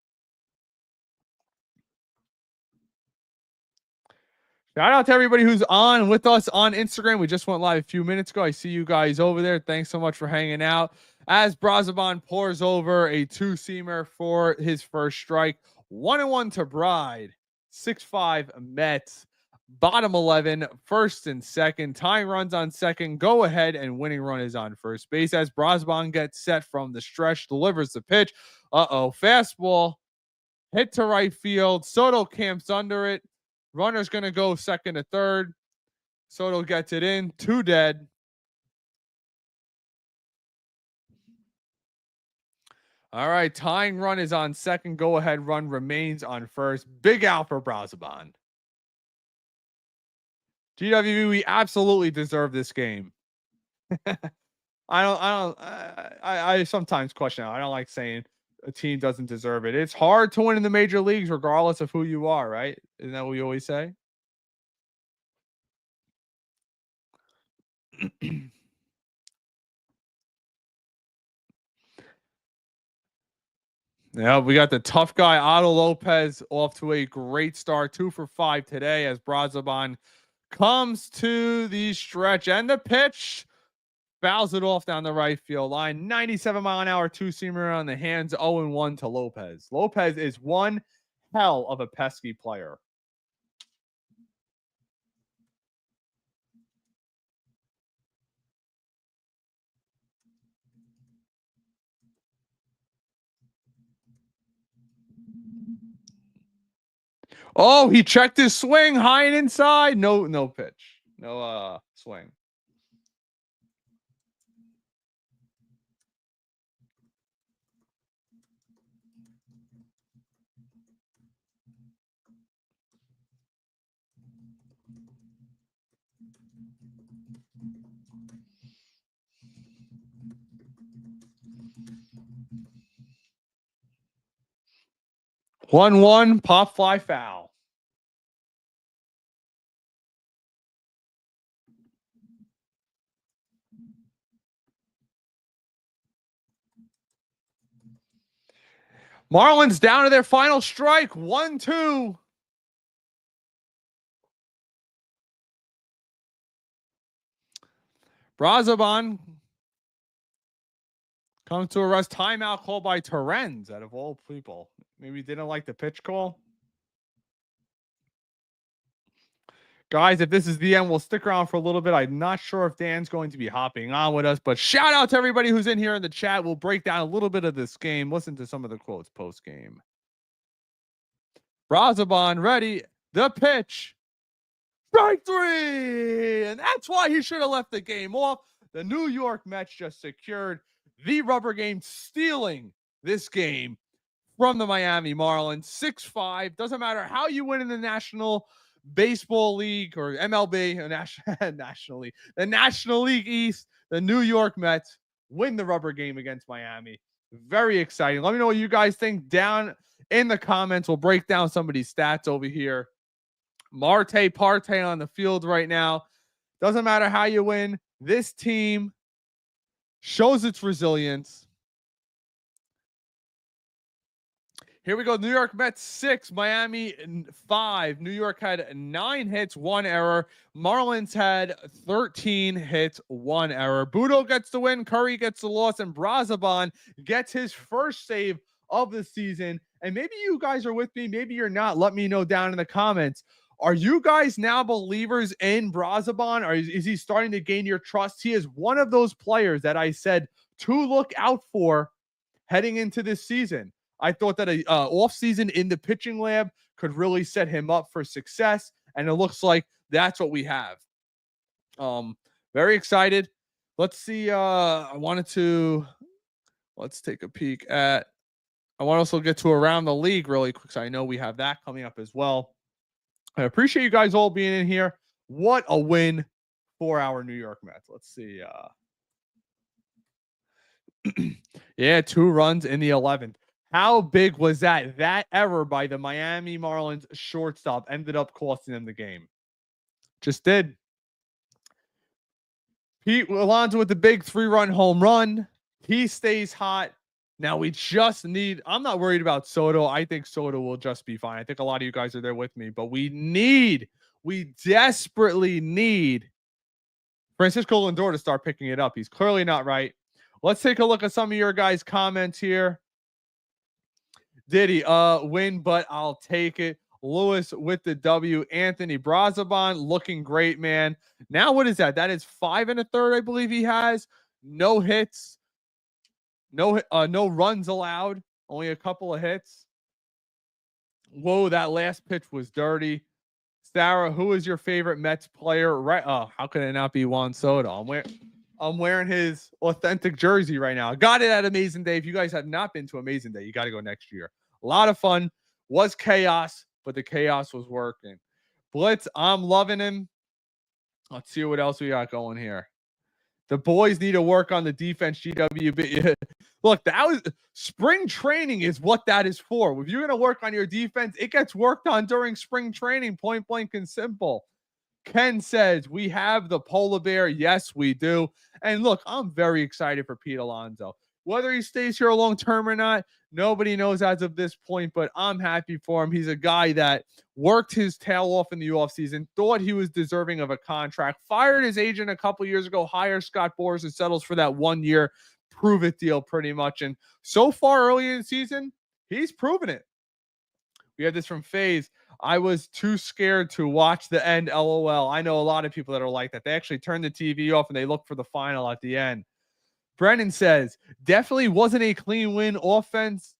Shout out to everybody who's on with us on Instagram. We just went live a few minutes ago. I see you guys over there. Thanks so much for hanging out. As Brazaban pours over a two-seamer for his first strike. 1-1 to Bride. 6-5 Mets. Bottom 11, first and second. Tying runs on second. Go ahead and winning run is on first base. As Brazaban gets set from the stretch, delivers the pitch. Fastball. Hit to right field. Soto camps under it. Runner's going to go second to third. Soto gets it in. 2 dead. All right. Tying run is on second. Go ahead run remains on first. Big out for Brazaban. GWV, we absolutely deserve this game. I sometimes question it. I don't like saying a team doesn't deserve it. It's hard to win in the major leagues regardless of who you are, right? Isn't that what we always say? Yeah, we got the tough guy Otto Lopez off to a great start, 2 for 5 today as Brazoban comes to the stretch and the pitch. Fouls it off down the right field line. 97-mile-an-hour two-seamer on the hands. 0-1 to Lopez. Lopez is one hell of a pesky player. Oh, he checked his swing high and inside. No pitch. No swing. One, pop fly foul. Marlins down to their final strike. 1-2. Brazoban comes to a rest. Timeout called by Terens, out of all people. Maybe didn't like the pitch call. Guys, if this is the end, we'll stick around for a little bit. I'm not sure if Dan's going to be hopping on with us, but shout out to everybody who's in here in the chat. We'll break down a little bit of this game. Listen to some of the quotes post-game. Brazoban ready. The pitch. Strike 3. And that's why he should have left the game off. The New York Mets just secured the rubber game, stealing this game from the Miami Marlins. 6-5. Doesn't matter how you win in the National Baseball League or MLB, or National League, the National League East, the New York Mets win the rubber game against Miami. Very exciting. Let me know what you guys think down in the comments. We'll break down some of these stats over here. Marte Parte on the field right now. Doesn't matter how you win. This team shows its resilience. Here we go. New York Mets 6, Miami 5. New York had 9 hits, 1 error. Marlins had 13 hits, 1 error. Budo gets the win. Curry gets the loss. And Brazoban gets his first save of the season. And maybe you guys are with me. Maybe you're not. Let me know down in the comments. Are you guys now believers in Brazoban? Or is he starting to gain your trust? He is one of those players that I said to look out for heading into this season. I thought that a off season in the pitching lab could really set him up for success, and it looks like that's what we have. Very excited. Let's see. Let's take a peek at. I want to also get to around the league really quick, so I know we have that coming up as well. I appreciate you guys all being in here. What a win for our New York Mets. Let's see. Yeah, 2 runs in the 11th. How big was that? That error by the Miami Marlins shortstop ended up costing them the game. Just did. Pete Alonso with the big 3-run home run. He stays hot. Now we just need, I'm not worried about Soto. I think Soto will just be fine. I think a lot of you guys are there with me, but we desperately need Francisco Lindor to start picking it up. He's clearly not right. Let's take a look at some of your guys' comments here. Did he win, but I'll take it. Lewis with the W. Anthony Brazoban looking great, man. Now what is that? That is 5 1/3, I believe he has. No hits. No runs allowed. Only a couple of hits. Whoa, that last pitch was dirty. Sarah, who is your favorite Mets player? Right? Oh, how could it not be Juan Soto? I'm wearing his authentic jersey right now. I got it at Amazing Day. If you guys have not been to Amazing Day, you got to go next year. A lot of fun. Was chaos, but the chaos was working. Blitz, I'm loving him. Let's see what else we got going here. The boys need to work on the defense, GWB. Look, that was spring training is what that is for. If you're going to work on your defense, it gets worked on during spring training, point blank and simple. Ken says, we have the polar bear. Yes, we do. And look, I'm very excited for Pete Alonso. Whether he stays here long term or not, nobody knows as of this point, but I'm happy for him. He's a guy that worked his tail off in the offseason, thought he was deserving of a contract, fired his agent a couple years ago, hired Scott Boras, and settles for that 1 year prove it deal pretty much. And so far early in the season, he's proven it. We had this from FaZe. I was too scared to watch the end. LOL. I know a lot of people that are like that. They actually turn the TV off and they look for the final at the end. Brennan says, definitely wasn't a clean win. Offense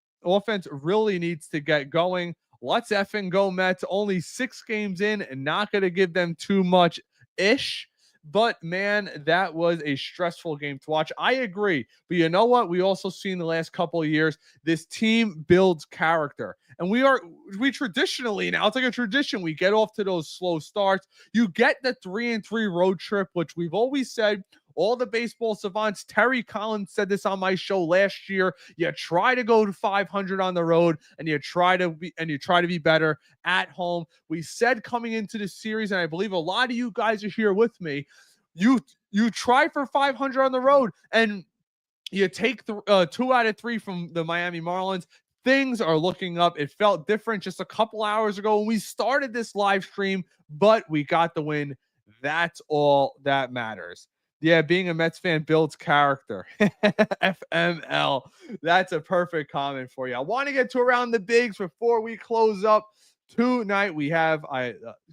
really needs to get going. Let's effing go Mets. Only 6 games in and not going to give them too much ish. But man, that was a stressful game to watch. I agree. But you know what? We also see in the last couple of years, this team builds character. And we traditionally, now it's like a tradition, we get off to those slow starts. You get the 3-3 road trip, which we've always said, all the baseball savants, Terry Collins said this on my show last year. You try to go to 500 on the road, and you try to be better at home. We said coming into the series, and I believe a lot of you guys are here with me. You try for 500 on the road, and you take 2 out of 3 from the Miami Marlins. Things are looking up. It felt different just a couple hours ago when we started this live stream, but we got the win. That's all that matters. Yeah, being a Mets fan builds character. FML. That's a perfect comment for you. I want to get to around the bigs before we close up tonight. We have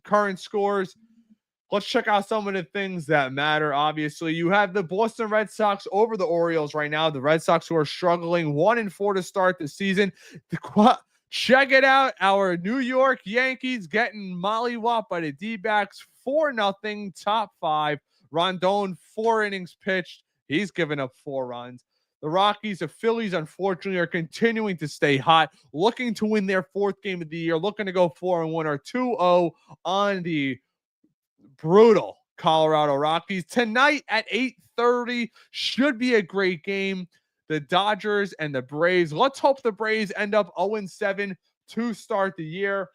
current scores. Let's check out some of the things that matter. Obviously, you have the Boston Red Sox over the Orioles right now. The Red Sox who are struggling 1-4 to start the season. Check it out. Our New York Yankees getting mollywopped by the D-backs 4-0, top 5. Rondon, 4 innings pitched. He's given up 4 runs. The Rockies, the Phillies, unfortunately, are continuing to stay hot, looking to win their 4th game of the year, looking to go 4-1 or 2-0 on the brutal Colorado Rockies. Tonight at 8:30 should be a great game. The Dodgers and the Braves. Let's hope the Braves end up 0-7 to start the year.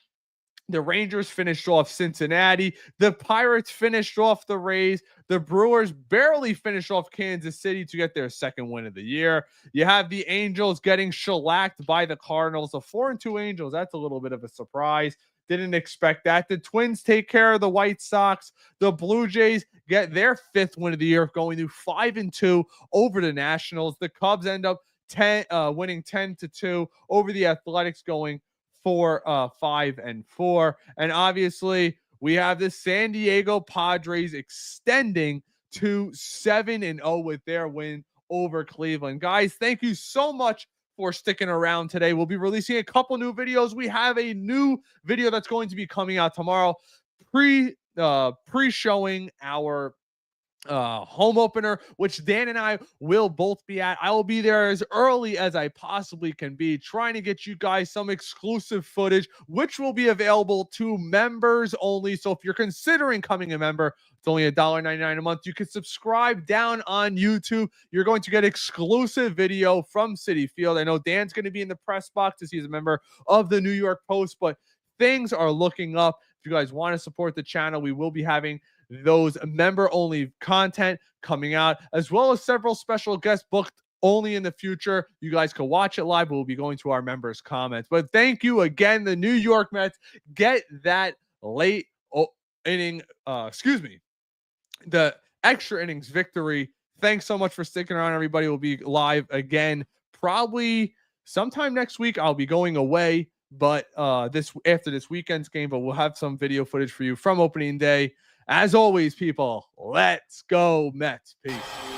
The Rangers finished off Cincinnati. The Pirates finished off the Rays. The Brewers barely finished off Kansas City to get their 2nd win of the year. You have the Angels getting shellacked by the Cardinals. The 4-2 Angels, that's a little bit of a surprise. Didn't expect that. The Twins take care of the White Sox. The Blue Jays get their 5th win of the year, going to 5-2 over the Nationals. The Cubs end up winning 10-2 over the Athletics, going 5-4. And obviously, we have the San Diego Padres extending to 7-0 with their win over Cleveland. Guys, thank you so much for sticking around today. We'll be releasing a couple new videos. We have a new video that's going to be coming out tomorrow, pre-showing our home opener, which Dan and I will both be at. I will be there as early as I possibly can be, trying to get you guys some exclusive footage, which will be available to members only. So if you're considering coming a member, it's only $1.99 a month. You can subscribe down on YouTube. You're going to get exclusive video from Citi Field. I know Dan's going to be in the press box as he's a member of the New York Post, but things are looking up. If you guys want to support the channel, we will be having those member-only content coming out, as well as several special guests booked only in the future. You guys can watch it live. We'll be going to our members' comments. But thank you again. The New York Mets get that the extra innings victory. Thanks so much for sticking around, everybody. We'll be live again probably sometime next week. I'll be going away, but after this weekend's game, but we'll have some video footage for you from opening day. As always, people, let's go Mets. Peace.